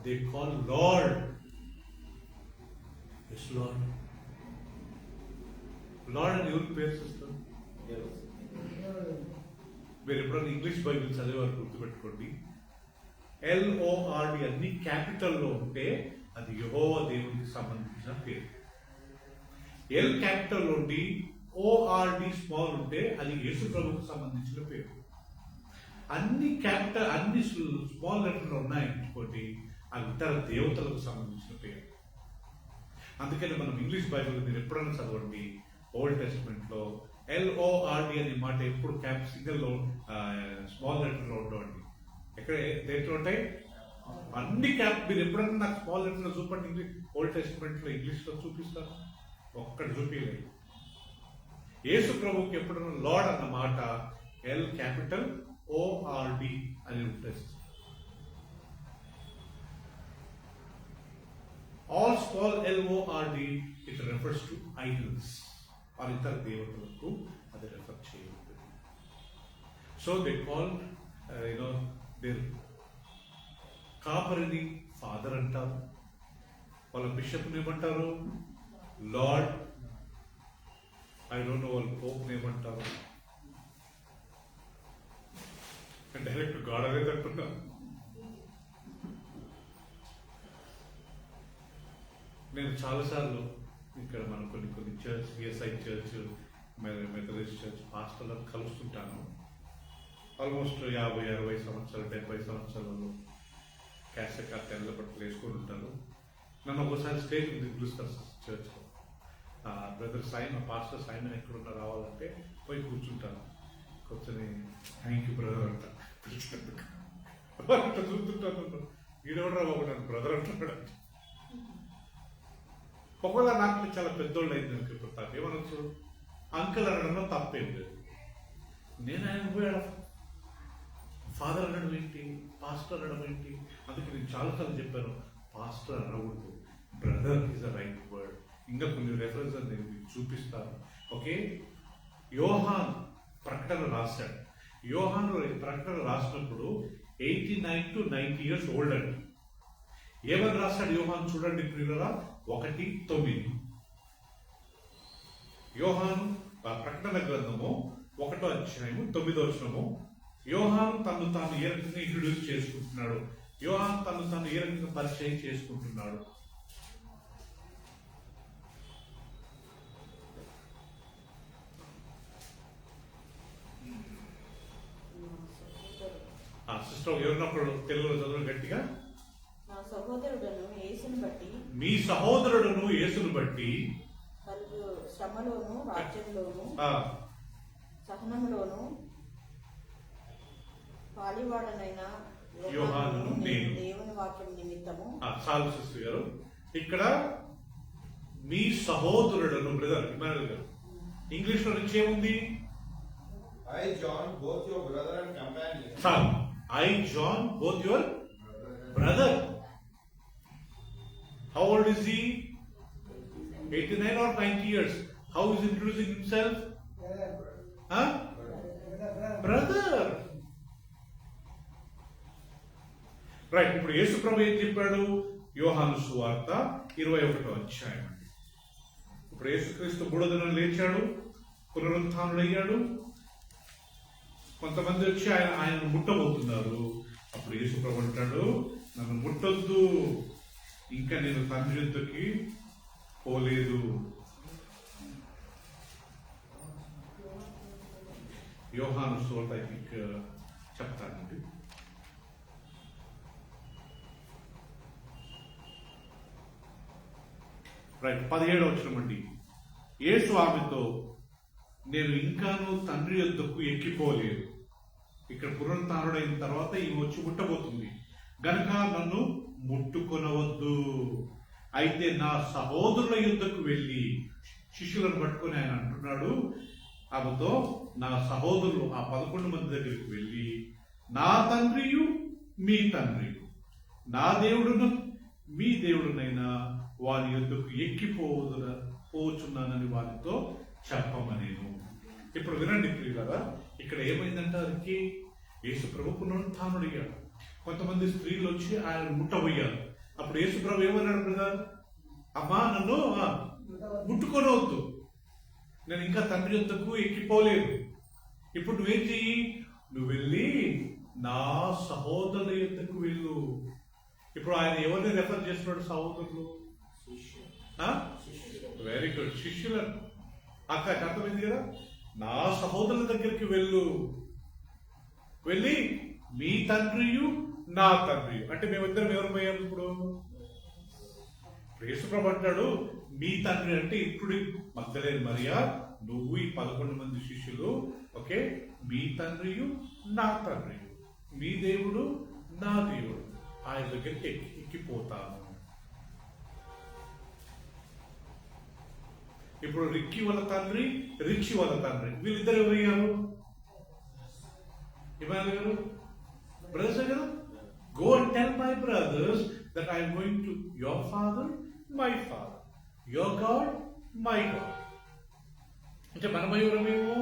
They call lord. Lord lord అని ఎవరికి పేరు చూస్తారు? మీరు ఎప్పుడైనా ఇంగ్లీష్ బైబిల్ చదివారు గుర్తుపెట్టుకోండి, LORD అన్ని క్యాపిటల్లో ఉంటే అది యెహోవా దేవునికి సంబంధించిన పేరు. L క్యాపిటల్ ఉండి ORD స్మాల్ ఉంటే అది యేసు ప్రభువుకు సంబంధించిన పేరు. అన్ని క్యాపిటల్, అన్ని స్మాల్ లెటర్లు ఉన్నాయనుకోండి, అవి ఇతర దేవతలకు సంబంధించిన పేరు. అందుకని మనం ఇంగ్లీష్ బైబిల్ మీరు ఎప్పుడైనా చదవండి, ఓల్డ్ టెస్ట్మెంట్ లో LORD అనే మాట ఎప్పుడు సింగిల్ లో స్మాల్ లెటర్ లో ఉండవండి. ఎక్కడ దేంట్లో ఉంటాయి? అన్ని మీరు ఎప్పుడైనా నాకు స్మాల్ లెటర్ లో చూపండి, ఇంగ్లీష్ ఓల్డ్ టెస్ట్మెంట్ లో ఇంగ్లీష్ లో చూపిస్తాను, ఒక్కటి చూపించలేదు. యేసు ప్రభుకి ఎప్పుడైనా లార్డ్ అన్న మాట L క్యాపిటల్ ORD అని ఉంటుంది. All small LORD it refers to idols or ఇతర దేవతలకు అది రెఫర్ చేయబడుతుంది. సో దే కాల్ దేర్ కాపరిని ఫాదర్ అంటారు, వాళ్ళ బిషప్ని ఏమంటారు? లార్డ్. ఐ డోంట్ నో వాళ్ళ పోప్ని ఏమంటారు, డైరెక్ట్ గాడ్ అనేది అంటున్నా. నేను చాలాసార్లు ఇక్కడ మనం కొన్ని church, ESI church, Methodist church పాస్టర్లను కలుస్తుంటాను. ఆల్మోస్ట్ 50, 60 సంవత్సరాలు, 70 సంవత్సరాలు క్యాసెట్ తెల్ల బట్టలు వేసుకొని ఉంటారు. నన్ను ఒకసారి స్టేజ్ మీద పిలుస్తారు చర్చ్లో. బ్రదర్ సైమన్, పాస్టర్ సైమన్ ఎక్కడున్నా రావాలంటే పోయి కూర్చుంటాను. కూర్చొని థ్యాంక్ యూ బ్రదర్ అంట పిలిచినందుకు. అట్లా చూస్తుంటాను, ఈడెవడు రాబాబు నన్ను బ్రదర్ అంటున్నాడు. ఒకవేళ నాకు చాలా పెద్దోళ్ళు అయింది అనుకుంటాను, ఏమనొచ్చు? అంకుల్ అనడంలో తప్పేం లేదు. నేను ఆయన పోయాడు ఫాదర్ అనడం ఏంటి, పాస్టర్ అనడం ఏంటి? అందుకే నేను చాలాసార్లు చెప్పాను, పాస్టర్ అనకూడదు, brother is a right word. ఇంకా కొన్ని రెఫరెన్స్ నేను మీకు చూపిస్తాను. ఓకే, యోహాన్ ప్రకటన రాశాడు. యోహాన్ ప్రకటన రాసినప్పుడు 89 to 90 years ఓల్డ్ అండి. ఏమని రాశాడు యోహాన్ చూడండి ప్రియులారా, 1:9. యోహాను ప్రకటన గ్రంథము 1వ అధ్యాయము 9వ వచనము. యోహాను తను తాను ఏ రకంగా ఇంట్రొడ్యూస్ చేసుకుంటున్నాడు, యోహాను తను తాను ఏ రకంగా పరిచయం చేసుకుంటున్నాడు. సిస్టర్ ఎవరినప్పుడు తెలుగులో చదువు గట్టిగా. మీ సహోదరుడును యేసును బట్టి శ్రమలోను, రాజ్యంలోను, సహనంలోను పాలివాడనైన యోహానును నేను దేవుని వాక్యం నిమిత్తము. చాలు సిస్టర్ గారు, ఇక్కడ మీ సహోదరుడును, బ్రదర్ ఇమానుయల్ గారు, ఇంగ్లీష్ లో నుంచి ఏముంది? I John both your brother and companion. చాలు, I John both your brother. How old is he? 89 or 90 years. How is introducing himself? Huh? Brother. Right. ఇప్పుడు యేసు ప్రభు ఏం చెప్పాడు? యోహాను సువార్త 21వ అధ్యాయం అండి. ఇప్పుడు యేసుక్రీస్తు మూడో దినం లేచాడు, పునరుత్థానుడయ్యాడు. కొంతమంది వచ్చి ఆయనను ముట్టబోతున్నారు. అప్పుడు యేసు ప్రభు అంటాడు, నన్ను ముట్టొద్దు, ఇంకా నేను తండ్రి యొద్దకి పోలేదు. యోహాను సువార్త ఐ థింక్ చెప్తానండి. రైట్. 17వ వచనం అండి. యేసు ఆమెతో, నేను ఇంకాను తండ్రి యొద్దకు ఎక్కిపోలేదు. ఇక్కడ పునరుత్థానుడైన తర్వాత ఈమె వచ్చి ముట్టబోతుంది, గనక నన్ను ముట్టుకొనవద్దు. అయితే నా సహోదరుల యొద్దకు వెళ్ళి, శిష్యులను పట్టుకొని ఆయన అంటున్నాడు ఆమెతో, నా సహోదరులు ఆ 11 మంది దగ్గరికి వెళ్ళి, నా తండ్రియు మీ తండ్రియు, నా దేవుడును మీ దేవుడునైనా వారి యొద్దకు పోచున్నానని వారితో చెప్పమనేను. ఇప్పుడు వినండి ప్రియులారా, ఇక్కడ ఏమైందంటే వారికి యేసు ప్రభు పునరుత్థానుడయ్యాడు. కొంతమంది స్త్రీలు వచ్చి ఆయన ముట్టబోయారు. అప్పుడు యేసు ప్రభు ఏమన్నాడు? బ్రదర్, అమ్మా నన్ను ముట్టుకోనవద్దు, నేను ఇంకా తండ్రి యొద్దకు ఎక్కిపోలేదు. ఇప్పుడు నువ్వేం చెయ్యి? నువ్వు వెళ్ళి నా సహోదరుల యొద్దకు వెళ్ళు. ఇప్పుడు ఆయన ఎవరిని రెఫర్ చేస్తున్నాడు? సహోదరులు. వెరీ గుడ్, శిష్యులను. అక్క అర్థమైంది కదా? నా సహోదరుల దగ్గరికి వెళ్ళు, వెళ్ళి మీ తండ్రియు నా తండ్రియు. అంటే మేమిద్దరం ఎవరు పోయాం? ఇప్పుడు యేసుప్రభు అంటాడు మీ తండ్రి అంటే ఇప్పుడు మగ్దలేని మరియా, నువ్వు ఈ 11 మంది శిష్యులు, ఓకే, మీ తండ్రియు నా తండ్రియు, మీ దేవుడు నా దేవుడు, ఆయన దగ్గరికి ఎక్కిపోతాను. ఇప్పుడు రిక్కీ వాళ్ళ తండ్రి, రిక్షి వాళ్ళ తండ్రి, వీళ్ళిద్దరు ఎవరయ్యారు? ఇమానుయేల్ గారు బ్రదర్స్ కదా. Go and tell my brothers that I'm going to your father my father, your God my God. అంటే మనమేమో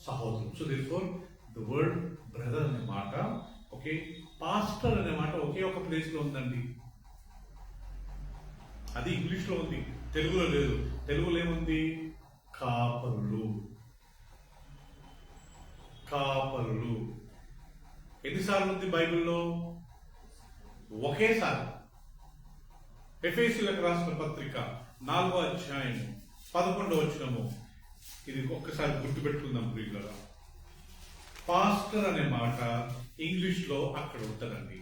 సహోదరులు. So therefore the word brother అనే మాట, ఓకే, పాస్టర్ అనే మాట ఒకే ఒక ప్లేస్ లో ఉందండి. అది ఇంగ్లీష్ లో ఉంది, తెలుగులో లేదు. తెలుగులో ఏముంది? కాపరులు. కాపరులు ఎన్నిసార్లు ఉంది బైబిల్లో? ఒకేసారి. ఎఫెసీయులకు రాసిన పత్రిక 4వ అధ్యాయం 11వ వచనము. ఇది ఒక్కసారి గుర్తుపెట్టుకుందాం ప్రియులారా. పాస్టర్ అనే మాట ఇంగ్లీష్ లో అక్కడ ఉంటుందండి,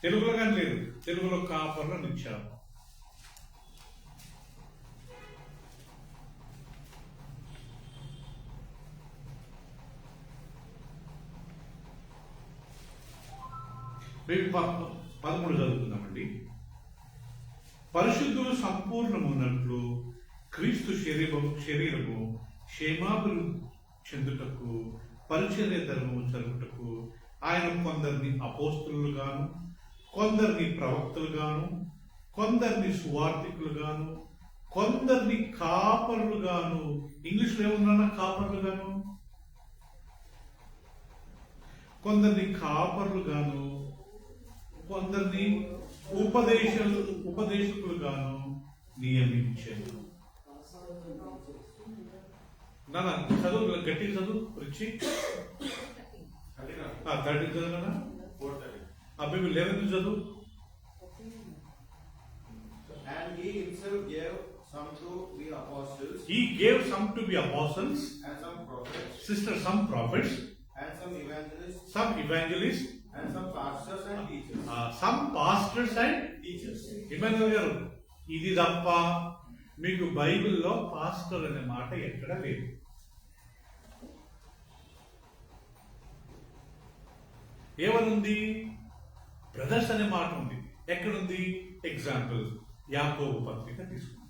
తెలుగులో కానీ లేదు. తెలుగులో కాపర్లు అని ఇచ్చారు. మేము 13 చదువుకుందామండి. పరిశుద్ధులు సంపూర్ణమున్నట్లు క్రీస్తు శరీరము క్షేమాభివృద్ధి చెందుటకు పరిచర్య ధర్మము జరుగుటకు ఆయన కొందరిని అపోస్తలుగాను, కొందరిని ప్రవక్తలుగాను, కొందరిని సువార్థికులుగాను, కొందరిని కాపరులుగాను. ఇంగ్లీష్లో ఏమున్నా? కాపరులుగాను. కొందరిని కాపరులుగాను, కొందరిని ఉపదేశకులుగాను నియమించారు. నాన్న చదువు, గట్టి చదువు రుచి. 13 చదువునా? అబ్బాయి 11 చదువు. And he himself gave some to be apostles. He gave some to be apostles. And some prophets. Sister, some prophets. And some evangelists. Some evangelists. And some pastors and teachers. Some pastors and Teachers. Emmanuel గారు, ఇది తప్ప మీకు బైబిల్లో pastor అనే మాట ఎక్కడ లేదు. ఏమనుంది? బ్రదర్స్ అనే మాట ఉంది. ఎక్కడుంది? ఎగ్జాంపుల్ యాకోబు పత్రిక తీసుకుందాం.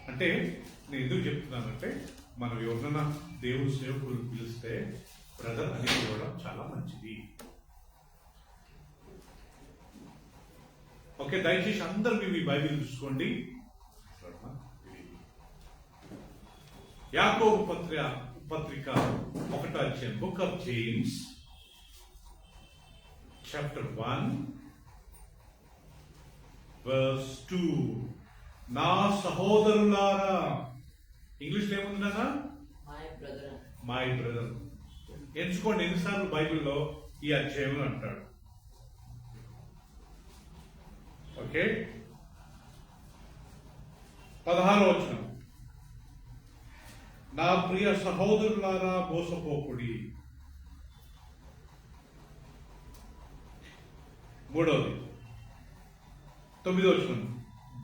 అంటే నేను ఎందుకు చెప్తున్నానంటే, మనం ఎవరినైనా దేవుడు సేవకులు పిలిస్తే బ్రదర్ అని పిలవడం చాలా మంచిది. ఓకే, దయచేసి అందరూ మీ బైబిల్ చూసుకోండి. యాకోబు పత్రిక 1వ అధ్యాయం, book of James chapter 1 verse 2. నా సహోదరులారా, ఇంగ్లీష్లో ఏముంది నాన్న? My brother. ఎంచుకోండి ఎన్నిసార్లు బైబిల్లో ఈ అధ్యాయం అంటాడు. ఓకే, 16వ వచనం, నా ప్రియ సహోదరులారా మోసపోకుడి. 3వది 9వ వచనం,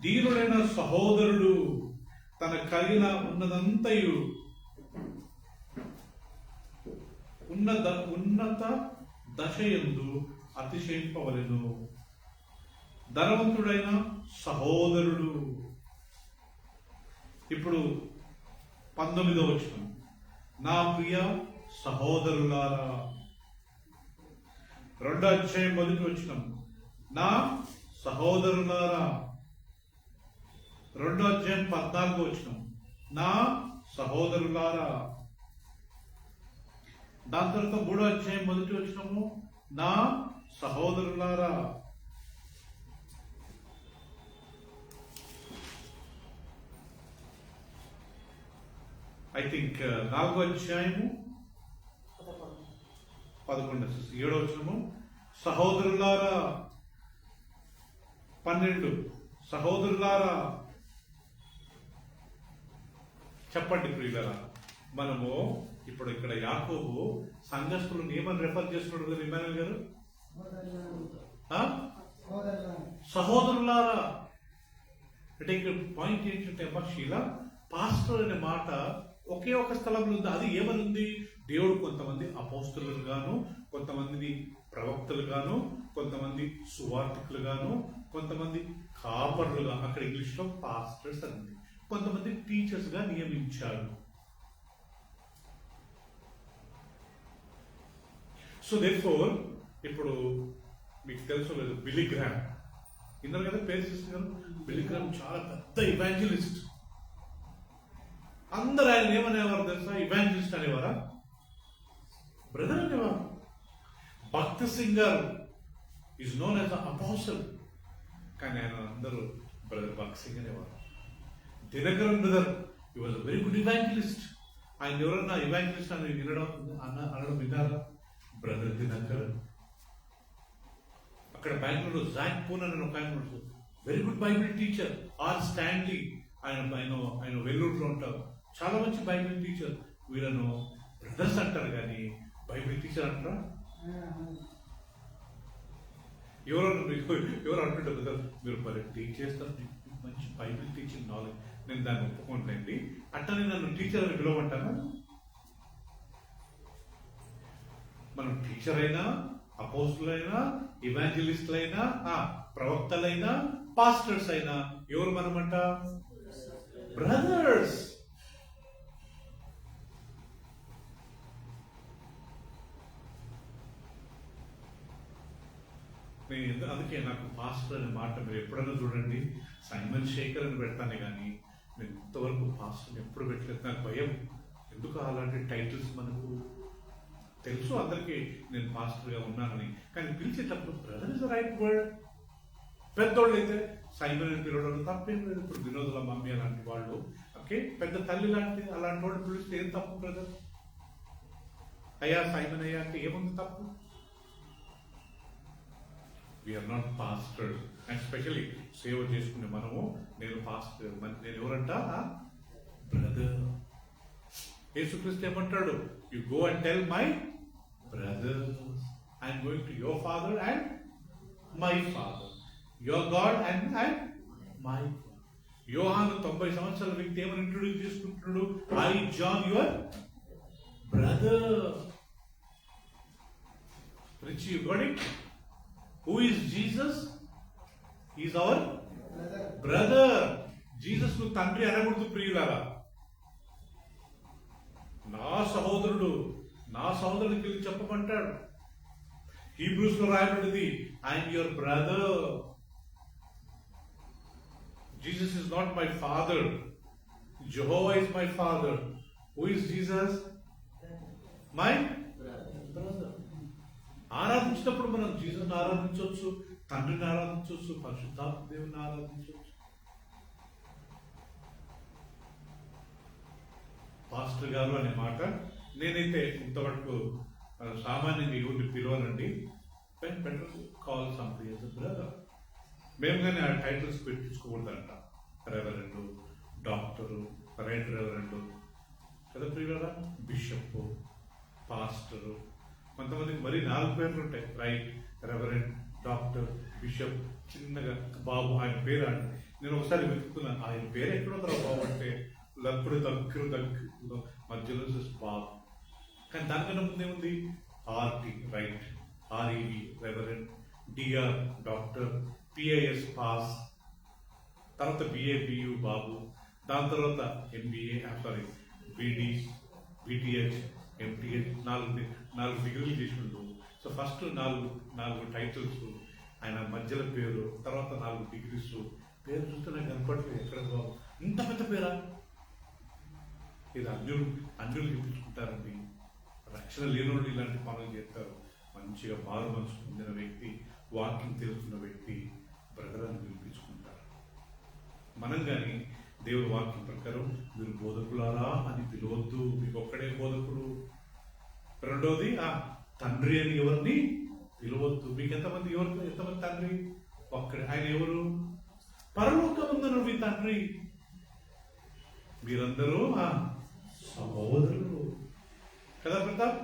దీనుడైన సహోదరుడు తన కలిగిన ఉన్నదంతయు ఉన్నత దశయందు అతిశయింపవలెను. ధనవంతుడైన సహోదరుడు. ఇప్పుడు 19వ వచనం, నా ప్రియ సహోదరులారా. 2వ అధ్యాయం 1వ వచనం, నా సహోదరులారా. 2వ అధ్యాయం 14వ వచనం, నా సహోదరులారా. దాని తర్వాత 3వ అధ్యాయం 1వ వచనము, నా సహోదరులారా. ఐ థింక్ 4వ అధ్యాయము 11 7వ వచనము, సహోదరులారా. 12 సహోదరులారా. చెప్పండి ప్రియులారా, మనము ఇప్పుడు ఇక్కడ యాకోబు సంఘస్థులను ఏమని రెఫర్ చేస్తున్నాడు కదా ఇమానుయేల్ గారు? సహోదరులారా. అంటే ఇక్కడ పాయింట్ ఏంటంటే శీలా పాస్టర్ అనే మాట ఒకే ఒక స్థలంలో ఉంది. అది ఏమని ఉంది? దేవుడు కొంతమంది అపోస్తలులు గాను, కొంతమంది ప్రవక్తలు గాను, కొంతమంది సువార్తికులు గాను, కొంతమంది కాపర్లుగా, అక్కడ ఇంగ్లీష్ లో పాస్టర్స్ అంది, కొంతమంది టీచర్స్ గా నియమించాడు. సో దేర్ఫోర్ ఇప్పుడు మీకు తెలుసు లేదు, బిల్లీ గ్రామ్ విన్నారు కదా, పేరు చేస్తున్నారు. బిల్లీ గ్రామ్ చాలా పెద్ద ఇవాంజలిస్ట్. అందరు ఆయన ఏమనేవారు తెలుసా? ఇవాంజలిస్ట్ అనేవారా? బ్రదర్ అనేవారు. Bakht Singh is known as apostle, కానీ ఆయన అందరూ బ్రదర్ భక్తి సింగ్ అనేవారు. Dhinakaran brother he was a very good evangelist. ఆయన ఎవరన్నా ఇవాంజలిస్ట్ అని అనడం విన్నారా? బ్రదర్ దినకరన్. అక్కడ బెంగళూరు జాక్ పూనన్ అని ఒక ఆయన very good Bible teacher. R Stanley ఆయన వెల్లూరులో ఉంటారు, చాలా మంచి బైబిల్ టీచర్. వీళ్ళను బ్రదర్స్ అంటారు కానీ బైబిల్ టీచర్ అంటారా? ఎవరు అంటుంటారు బ్రదర్ మీరు మరి టీచ్ చేస్తారు, మంచి బైబిల్ టీచింగ్ నాలెడ్జ్. నేను దాన్ని ఒప్పుకోండి. అట్టనే నన్ను టీచర్ అని పిలవమంటారా? మనం టీచర్ అయినా, అపోస్టులైనా, ఇవాంజలిస్టులైనా, ప్రవక్తలైనా, పాస్టర్స్ అయినా ఎవరు మనమంట? బ్రదర్స్. నేను అందుకే నాకు పాస్టర్ అనే మాట మీరు ఎప్పుడైనా చూడండి, సైమన్ శేఖర్ అని పెడతానే కానీ నేను ఇంతవరకు పాస్టర్ ఎప్పుడు పెట్టలేదు. నాకు భయం. ఎందుకు అలాంటి టైటిల్స్? మనకు తెలుసు అందరికీ నేను పాస్టర్గా ఉన్నానని, కానీ పిలిచేటప్పుడు brother is the right word. పెద్దోళ్ళు అయితే సైమన్ అని పిలవడం తప్పేం లేదు. ఇప్పుడు వినోదుల మమ్మీ అలాంటి వాళ్ళు, ఓకే, పెద్ద తల్లి లాంటి అలాంటి వాళ్ళు పిలిస్తే ఏం తప్పు బ్రదర్? అయ్యా సైమన్ అయ్యా అంటే ఏముంది తప్పు? We're not pastor. And specially సేవ చేసుకునే మనము, నేను పాస్టర్, నేను ఎవరంట? బ్రదర్. యేసుక్రీస్తు ఏమంటాడు? You go and tell my brothers I'm going to your father and my father, your God and my. యోహాను 90 సంవత్సరాల వ్యక్తి ఏమని ఇంట్రొడ్యూస్ చేసుకుంటున్నాడు? I John your brother. రిచ్ you got it? Who is Jesus? He is our brother. Jesus ను తండ్రి అనకూడదు ప్రియులారా. నా సహోదరుడికి వెళ్ళి చెప్పమంటాడు. హీబ్రూస్ లో రాయబడింది I'm your brother. Jesus is not my father. Jehovah is my father. Who is Jesus? My brother. ఆరాధించినప్పుడు మనం జీసస్ని ఆరాధించవచ్చు, తండ్రిని ఆరాధించవచ్చు, పరిశుద్ధాత్మ దేవుని ఆరాధించవచ్చు. పాస్టర్ గారు అనే మాట నేనైతే ఇంతవరకు సామాన్యంగా ఎవరిని పిలవనండి. Better call somebody as a brother. మేము కానీ ఆ టైటిల్స్ పెట్టించుకోకూడదంట. రెవరెండు, డాక్టరు, రైట్ రెవరెండు కదా ప్రియులారా, బిషప్, పాస్టరు. కొంతమందికి మరీ 4 పేర్లు ఉంటాయి. Right, reverend, doctor, bishop. చిన్నగా బాబు ఆయన పేరు అండి. నేను ఒకసారి వెతుకుతున్నాను, ఆయన పేరు ఎక్కడుందో బాబు అంటే లప్పుడు దగ్గర మధ్యలో బాబు. కానీ దానికన్నా ముందేముంది? RT, right, REV, reverend, DR, doctor, PIS, pas, తర్వాత బిఏబియు, బాబు, దాని తర్వాత ఎంబీఏ, బీడీ, బీటీహెచ్, ఎంటీహెచ్, 4 డిగ్రీలు చేసిండు. సో ఫస్ట్ 4 టైటిల్స్, ఆయన మధ్యలో పేరు, తర్వాత 4 డిగ్రీస్. పేరు చూస్తే నాకు కనపడలేదు ఎక్కడ బాబు, ఇంత పెద్ద పేరా? ఇది అన్యులు చూపించుకుంటారండి. రక్షణ లేనోళ్ళు ఇలాంటి పనులు చేస్తారు. మంచిగా మారు మనసు పొందిన వ్యక్తి, వాక్యం తెలుసుకున్న వ్యక్తి బ్రదర్ అని పిలిపించుకుంటారు. మనం కానీ దేవుని వాక్యం ప్రకారం మీరు బోధకులారా అని పిలవద్దు. మీకు ఒక్కడే బోధకుడు. రెండోది తండ్రి అని ఎవరిని పిలవద్దు. మీకు ఎంతమంది తండ్రి? ఒక్కడే. ఆయన ఎవరు? పరలోకమందున మీ తండ్రి. మీరందరూ సహోదరులు కదా ప్రతాప్?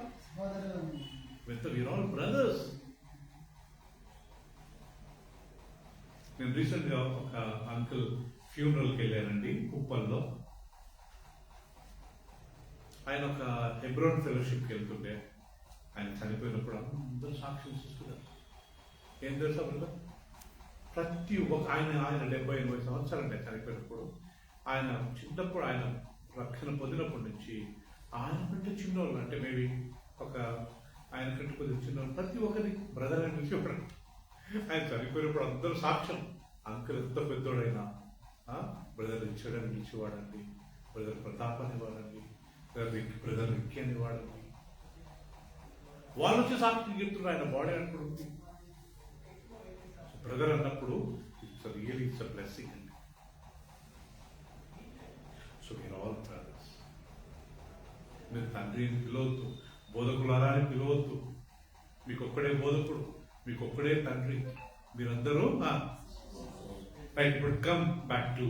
We are all brothers. నేను రీసెంట్ గా ఒక అంకుల్ ఫ్యూనరల్కి వెళ్ళానండి కుప్పల్లో. ఆయన ఒక హెబ్రోన్ ఫెలోషిప్కి వెళ్తుండే. ఆయన చనిపోయినప్పుడు అందరూ సాక్ష్యం ఇస్తున్నారు. ఏం తెలుసా బ్రదర్? ప్రతి ఒక్క ఆయన 70-80 సంవత్సరాలు చనిపోయినప్పుడు, ఆయన చిన్నప్పుడు, ఆయన రక్షణ పొందినప్పటి నుంచి ఆయన కంటే చిన్నవాళ్ళు, అంటే మేబీ ఒక ఆయన కంటే కొద్దిగా చిన్నవాళ్ళు, ప్రతి ఒక్కరి బ్రదర్ అని పిలిచేవాడు. ఆయన చనిపోయినప్పుడు అందరూ సాక్ష్యం. అంకుల్ ఎంత పెద్దోడైనా బ్రదర్ రిచర్డ్ అని పిలిచేవాడండి, బ్రదర్ ప్రతాప్ అనేవాడండి, బ్రదర్ రిక్కీ అనేవాడండి. వాళ్ళు వచ్చి సాక్ష్యం చెప్తున్నారు. ఆయన బాడీ అనుకుంటుంది. బ్రదర్ అన్నప్పుడు ఇట్స్ రియల్లీ ఇట్స్ బ్లెస్సింగ్ అండి. So we're all brothers. మీరు తండ్రిని పిలవద్దు, బోధకులారా అని పిలవద్దు. మీకు ఒక్కడే బోధకుడు, మీకు ఒక్కడే తండ్రి. మీరందరూ రైట్. ఇప్పుడు come back to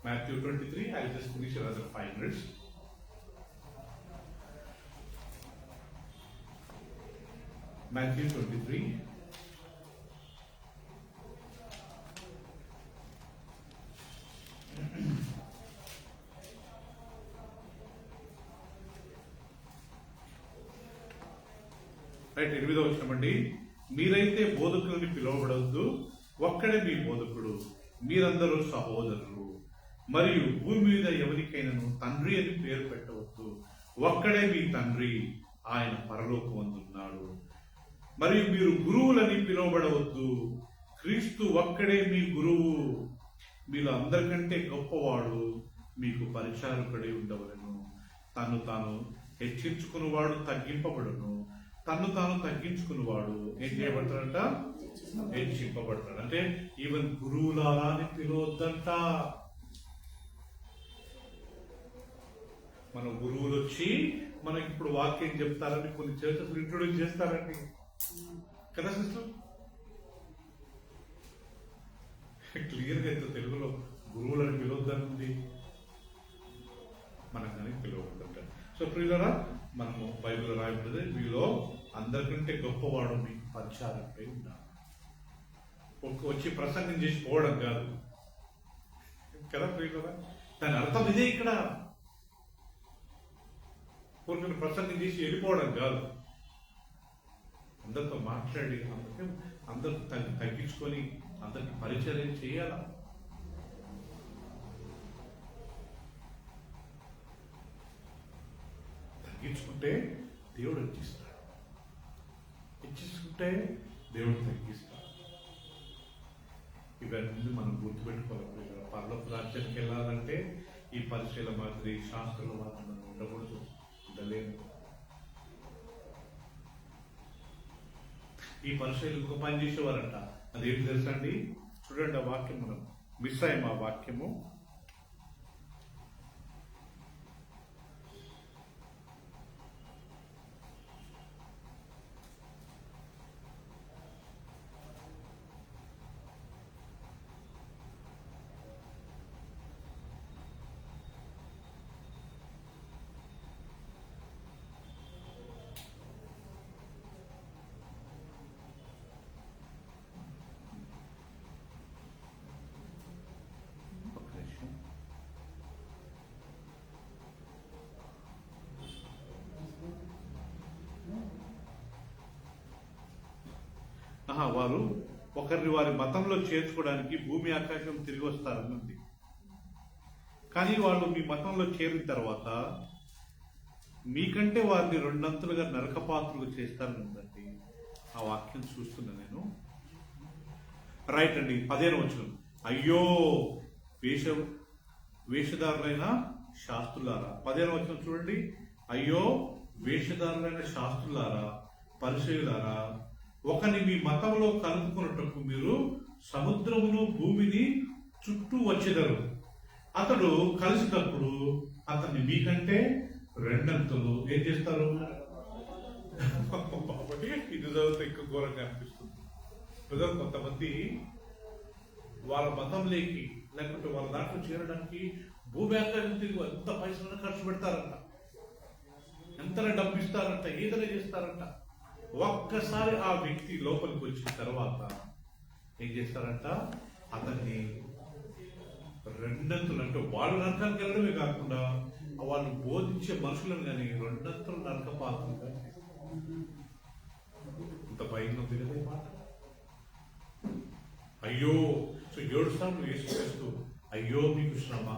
Matthew 23. I'll just finish another 5 minutes. Matthew 23. Right, 8వ వచనమండి. మీరైతే బోధకులని పిలువబడవద్దు, ఒక్కడే మీ బోధకుడు, మీరందరూ సహోదరులు. మరియు భూమి మీద ఎవరికైనాను తండ్రి అని పేరు పెట్టవద్దు, ఒక్కడే మీ తండ్రి, ఆయన పరలోకమందున్నాడు. మరియు మీరు గురువులని పిలువబడవద్దు, క్రీస్తు ఒక్కడే మీ గురువు. మీరు అందరికంటే గొప్పవాడు, మీకు పరిచారకుడై ఉండవలను. తను తాను హెచ్చించుకున్నవాడు తగ్గింపబడును, తను తాను తగ్గించుకున్నవాడు ఏం చేయబడతాడంట? హెచ్చింపబడతాడు. అంటే ఈవెన్ గురువులారా అని పిలవద్దంట. మన గురువులు వచ్చి మనకి ఇప్పుడు వాక్యం చెప్తారని కొన్ని చర్చలు ఇంట్రొడ్యూస్ చేస్తారండి కదా సిస్టర్? క్లియర్ గా అయితే తెలుగులో గురువులని పిలవద్దని ఉంది, మనకు కానీ పిలవద్దంట. సో ప్రియులారా, మనము బైబిల్ రాయబడింది, మీలో అందరికంటే గొప్పవాడు మీకు పరిచారకుడై ఉండాలి. వచ్చి ప్రసంగం చేసి పోవడం కాదు కదా ప్రియులారా. దాని అర్థం ఇదే. ఇక్కడ కొన్ని ప్రసంగం చేసి వెళ్ళిపోవడం కాదు, అందరితో మాట్లాడి అందరూ తగ్గించుకొని అందరికి పరిచయం చేయాల. తగ్గించుకుంటే దేవుడు హెచ్చిస్తాడు, హెచ్చించుకుంటే దేవుడు తగ్గిస్తాడు. ఇవన్నీ మనం గుర్తుపెట్టుకోవాలి. పరలోక రాజ్యానికి వెళ్ళాలంటే ఈ పరిశీల మాదిరి శాస్త్రాల మాత్రం మనం ఉండకూడదు, ఉండలేము. ఈ పరిశీలు ఇంకో పని చేసేవారంట. అదేంటి తెలుసా అండి? చూడండి ఆ వాక్యం, మనం మిస్ అయ్యాం ఆ వాక్యము. వారు ఒకరిని వారి మతంలో చేర్చుకోవడానికి భూమి ఆకాశం తిరిగి వస్తారన్నది. కానీ వాళ్ళు మీ మతంలో చేరిన తర్వాత మీకంటే వారిని రెండంతలుగా నరకపాత్రులు చేస్తారన్నదండి. ఆ వాక్యం చూస్తున్నా నేను. రైట్ అండి. 15వ వచనం. అయ్యో వేషధారులైన శాస్త్రులారా. 15వ వచనం చూడండి. అయ్యో వేషధారులైన శాస్త్రులారా, పరిసయ్యులారా, ఒకని మీ మతంలో కలుపుకున్నటకు మీరు సముద్రమును భూమిని చుట్టూ వచ్చేదరు. అతడు కలిసినప్పుడు అతన్ని మీకంటే రెండంతలు ఏం చేస్తారు? ఇది చదివితే ఎక్కువ ఘోరంగా అనిపిస్తుంది. కొంతమంది వాళ్ళ మతంలోకి లేకుంటే వాళ్ళ దాంట్లో చేరడానికి భూమి ఆకాశం తిరిగి ఎంత పైసలను ఖర్చు పెడతారంట, ఎంతనే డబ్బు ఇస్తారంట, ఏదైనా చేస్తారంట. ఒక్కసారి ఆ వ్యక్తి లోపలికి వచ్చిన తర్వాత ఏం చేస్తారంట? అతన్ని రెండంతులు, అంటే వాళ్ళు నరకానికి వెళ్ళడమే కాకుండా వాళ్ళు బోధించే మనుషులను కానీ రెండంతులు నరకపాత్రలుగా ఇంత భయం ఉంది కదా ఈ మాట. అయ్యో, సో 7 సార్లు వేసుకేస్తూ అయ్యో మీకు శ్రమ,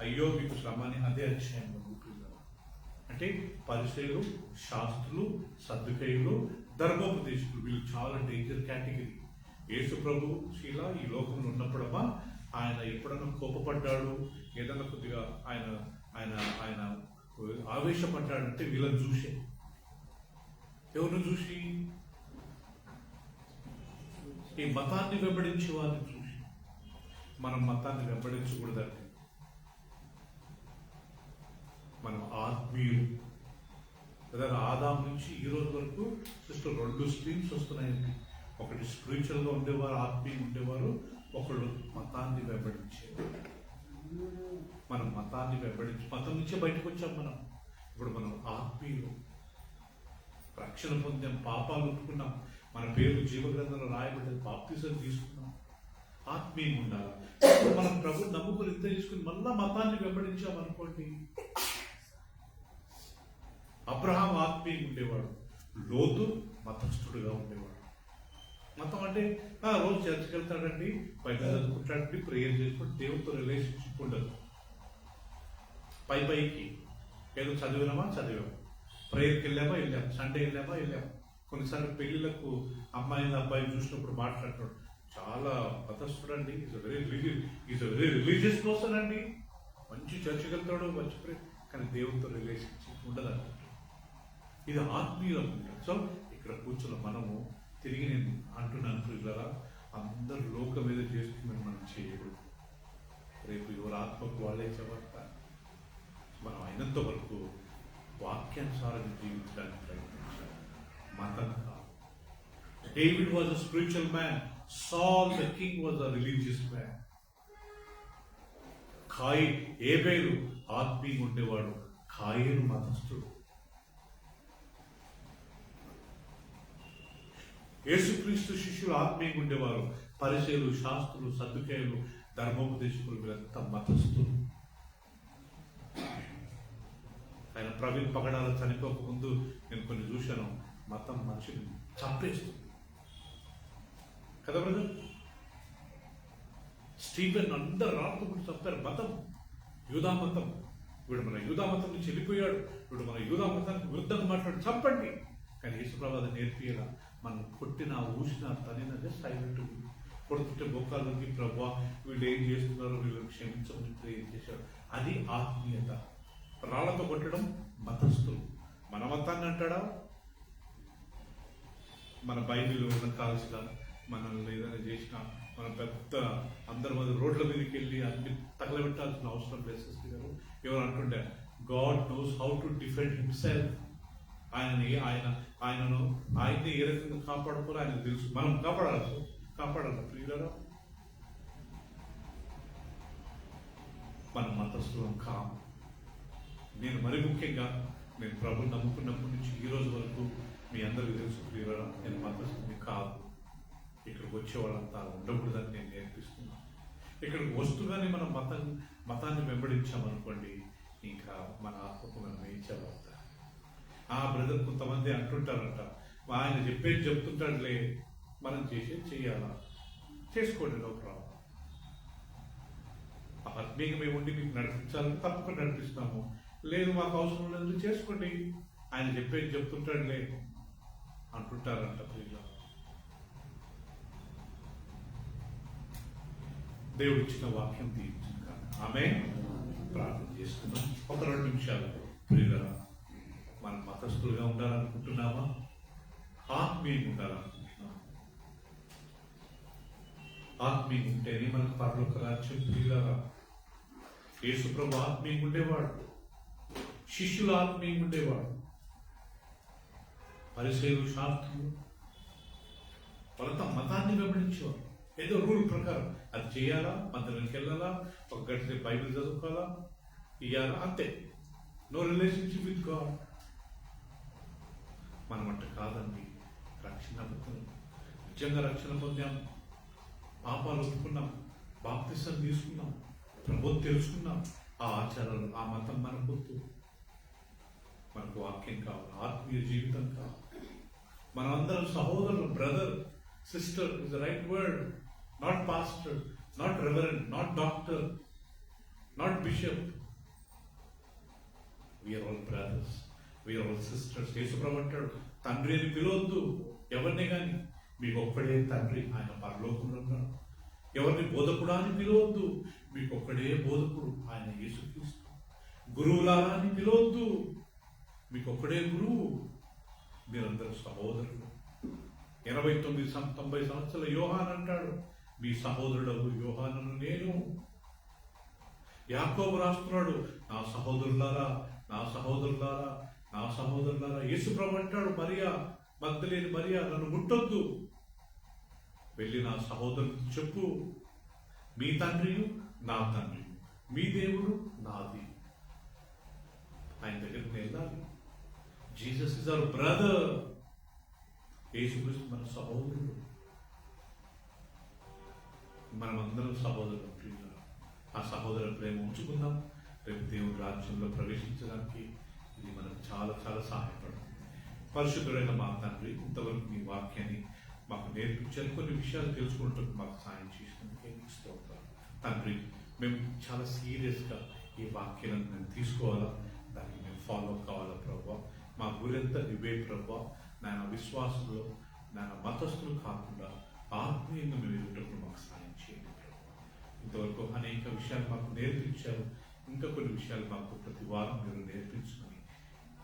అయ్యో మీకు శ్రమ అని అదే అధ్యాయంలో చూపిస్తారు. అంటే పరిసయ్యులు, శాస్త్రులు, సద్దుకయ్యులు, ధర్మోపదేశకులు, వీళ్ళు చాలా డేంజర్ కేటగిరీ. యేసు ప్రభు శీల ఈ లోకంలో ఉన్నప్పుడమ్మా ఆయన ఎప్పుడన్నా కోపపడ్డాడు, ఏదన్నా కొద్దిగా ఆయన ఆయన ఆయన ఆవేశపడ్డాడంటే వీళ్ళని చూసే. ఎవరిని చూసి? ఈ మతాన్ని వెంబడించే వారిని చూసి. మనం మతాన్ని వెంబడించకూడదండి. మనం ఆత్మీయులు. ఆదాం నుంచి ఈ రోజు వరకు జస్ట్ 2 స్ట్రీమ్స్ వస్తున్నాయండి. ఒకటి స్పిరిచువల్ గా ఉండేవారు, ఆత్మీయంగా ఉండేవారు, ఒకళ్ళు మతాన్ని వెంబడించేవారు. మనం మతాన్ని వెంబడించి మతం నుంచే బయటకు వచ్చాం. ఇప్పుడు మనం ఆత్మీయులు, రక్షణ పొందాం, పాపాలు ఒప్పుకున్నాం, మన పేరు జీవగ్రంథంలో రాయబడ్డది, బాప్తిజం తీసుకున్నాం. ఆత్మీయంగా ఉండాలి. మనం ప్రభు నమ్ముకుని ఇంత తీసుకుని మళ్ళా మతాన్ని వెంబడించాం అనుకోండి. అబ్రహాం ఆత్మీయంగా ఉండేవాడు, లోతు మతస్థుడుగా ఉండేవాడు. మతం అంటే రోజు చర్చకి వెళ్తాడండి, బయట చదువుకుంటాడండి, ప్రేయర్ చేసుకుంటే దేవుడితో రిలేషన్షిప్ ఉండదు. పైకి ఏదో చదివినామా, ప్రేయర్కి వెళ్ళామా, సండే వెళ్ళామా. కొన్నిసార్లు పెళ్లిళ్లకు అమ్మాయిని అబ్బాయిని చూసినప్పుడు మాట్లాడతాడు, చాలా మతస్థుడు అండి, ఈజ్ వెరీ రిలీజియస్ పర్సన్ అండి, మంచి చర్చకి వెళ్తాడు, మంచి ప్రేయర్, కానీ దేవుడితో రిలేషన్షిప్ ఉండదండి. ఇది ఆత్మీయులం. సో ఇక్కడ కూర్చున్న మనము తిరిగి నేను అంటున్నాను ప్రియులారా, అందరు లోకం మీద చేసుకుని మనం చేయకూడదు. రేపు ఎవరు ఆత్మకు వాళ్ళే చెబడతారు. మనం అయినంత వరకు వాక్యానుసారంగా జీవించడానికి ప్రయత్నించాలి, మతం కాదు. David was a spiritual man, Saul the king was a religious man. ఏబేలు ఆత్మీయంగా ఉండేవాడు, కాయేను మతస్థుడు. యేసుక్రీస్తు శిష్యులు ఆత్మీయంగా ఉండేవారు, పరిసయ్యులు, శాస్త్రులు, సద్దుకయ్యులు, ధర్మోపదేశకులు, వీళ్ళంతా మతస్థులు. ఆయన ప్రవీణ్ పగడాల చనిపోక ముందు నేను కొన్ని చూశాను. మతం మనిషిని చంపేస్తుంది కదా బ్రదర్. స్టీఫెన్ అందరు రాత్రి చంపారు. మతం, యూదా మతం. వీడు మన యూదా మతం నుంచి వెళ్ళిపోయాడు, వీడు మన యూదా మతానికి విరుద్ధంగా మాట్లాడి చంపండి. కానీ యేసుప్రభు అది నేర్పియలా. మనం కొట్టిన, ఊసిన, తనినదే సైలెంట్. కొడుతుంటే బొక్కాలకి ప్రభా వీళ్ళు ఏం చేస్తున్నారు, వీళ్ళు క్షమించమని ఏం చేశారు. అది ఆత్మీయత. రాళ్లతో కొట్టడం మతస్థులు. మన మతాన్ని అంటాడా? మన బైబిల్ ఉన్న కాల్సిన మనల్ని ఏదైనా చేసినా మన పెద్ద అందరి మంది రోడ్ల మీదకి వెళ్ళి అన్ని తగలబెట్టాల్సిన అవసరం లేదు. సిస్టర్ గారు ఎవరు అంటుండే God knows how to defend himself. ఆయన్ని ఏ రకంగా కాపాడుకోవాలో ఆయనకు తెలుసు. మనం కాపాడాలి ప్రియులారా. మన మతస్థులం కాము. నేను మరి ముఖ్యంగా నేను ప్రభుని నమ్ముకున్నప్పటి నుంచి ఈ రోజు వరకు మీ అందరికీ తెలుసు ప్రియులారా, నేను మతస్థుని కాదు. ఇక్కడికి వచ్చే వాళ్ళంతా ఉండకూడదని నేను నేర్పిస్తున్నాను. ఇక్కడికి వస్తుగానే మనం మతాన్ని వెంబడించామనుకోండి, ఇంకా మన ఆత్మకు మనం వేయించేవాళ్ళ. ఆ బ్రదర్ కొంతమంది అంటుంటారంట, ఆయన చెప్పేది చెప్తుంటాడులే, మనం చేసేది చెయ్యాలా, చేసుకోండి, నో ప్రాబ్లం. ఆత్మీయంగా మేము ఉండి మీకు నడిపించాలని తప్పకుండా నడిపిస్తాము. లేదు మాకు అవసరం లేదు, చేసుకోండి, ఆయన చెప్పేది చెప్తుంటాడులే అంటుంటారంట. ప్రియుల దేవుడు ఇచ్చిన వాక్యం తీర్చింది కాదు. ఆమె ప్రార్థన చేస్తున్నాం. ఒక 2 నిమిషాలు ప్రియుల, మనం మతస్థులుగా ఉండాలనుకుంటున్నామా, ఆత్మీయంగా ఉండాలనుకుంటున్నామా? ఆత్మీయంగా ఉంటేనే మనకు పరలోక రాజ్యం. ప్రియులారా, యేసుప్రభు ఆత్మీయంగా ఉండేవాడు, శిష్యులు ఆత్మీయంగా ఉండేవాడు. పరిసయ్యులు, శాస్త్రులు వాళ్ళంతా మతాన్ని వెంబడించేవారు. ఏదో రూల్ ప్రకారం అది చేయాలా, మందిరానికి వెళ్ళాలా, ఒక గంట బైబిల్ చదువుకోవాలా, ఇయ్యాలా, అంతే. No relationship with God. మనమంట కాదండి. రక్షణ పొందాం, నిజంగా రక్షణ పొందాం, పాపాలు ఒప్పుకున్నాం, బాప్తిసం తీసుకున్నాం, ప్రభువు తెలుసుకున్నాం. ఆ ఆచారాలు, ఆ మతం మనకొద్దు. మనకు వాక్యం కావాలి, ఆత్మీయ జీవితం కావాలి. మనమందరం సహోదరులు. Brother, sister is the right word. Not pastor, not reverend, not doctor, not bishop. We're all brothers, we're all sisters. యేసుప్రభు అంటాడు, తండ్రి అని పిలవద్దు ఎవరిని కానీ, మీకు ఒక్కడే తండ్రి, ఆయన పరలోకంలో ఉన్నాడు. ఎవరిని బోధకుడా అని పిలవద్దు, మీకు ఒక్కడే బోధకుడు, ఆయన యేసుక్రీస్తు. గురువులారా అని పిలవద్దు, మీకు ఒక్కడే గురువు, మీరందరూ సహోదరులు. 89-90 సంవత్సరాల యోహాన్ అంటాడు, మీ సహోదరుడు యోహానును నేను. యాకోబు రాస్తున్నాడు, నా సహోదరులారా, నా సహోదరులారా, నా సహోదరులారా. యేసుప్రభు అంటాడు, మరియా మగ్దలేని మరియా, నన్ను ముట్టొద్దు, వెళ్ళి నా సహోదరుడు చెప్పు, మీ తండ్రి నా తండ్రి, మీ దేవుడు నాది. ఆయన దగ్గరికి వెళ్ళాలి. Jesus is our brother. యేసుక్రీస్తు మన సహోదరుడు. మనమందరం సహోదరులు. ఆ సహోదర ప్రేమ ఉంచుకుందాం. రేపు దేవుని రాజ్యంలో ప్రవేశించడానికి ఇది మనకు చాలా చాలా సహాయపడుతుంది. పరిశుద్ధుడైన మా తండ్రి, ఇంతవరకు మీ వాక్యాన్ని మాకు నేర్పించారు. కొన్ని విషయాలు తెలుసుకుంటూ మాకు సాయం చేసినందుకు స్తోత్రాలు తండ్రి. మేము చాలా సీరియస్గా ఈ వాక్యాలను మేము తీసుకోవాలా, దాన్ని మేము ఫాలో కావాలా ప్రభావ. మా గురంతా ఇవే ప్రభావ. నాయన విశ్వాసంలో, నాయన మతస్థులు కాకుండా ఆత్మీయంగా మేము ఎదుటప్పుడు మాకు సాయం చేయండి ప్రభావ. ఇంతవరకు అనేక విషయాలు మాకు నేర్పించారు. ఇంకా కొన్ని విషయాలు మాకు ప్రతి వారం మీరు నేర్పించుకొని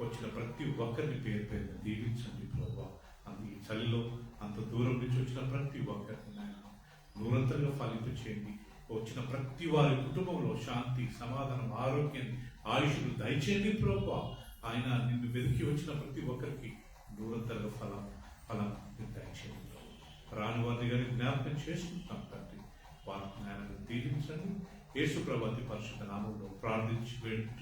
వచ్చిన ప్రతి ఒక్కరిని పేరు పేరున దీవించండి ప్రభావ. ఈ చలిలో అంత దూరం నుంచి వచ్చిన ప్రతి ఒక్కరిని నాయన నూరంతరంగా ఫలింపు చేయండి. వచ్చిన ప్రతి వారి కుటుంబంలో శాంతి, సమాధానం, ఆరోగ్యాన్ని, ఆయుష్ను దయచేయండి ప్రభావ. ఆయన నిన్ను వెతికి వచ్చిన ప్రతి ఒక్కరికి నూరంతరంగా ఫలం దయచేయండి. రాని వారిని గారి జ్ఞాపకం చేసుకుంటాం తండ్రి. వారి జ్ఞానాన్ని దీవించండి. యేసు ప్రభువు పరిశుద్ధ నామములో ప్రార్థించి వేడుకుంటున్నాము.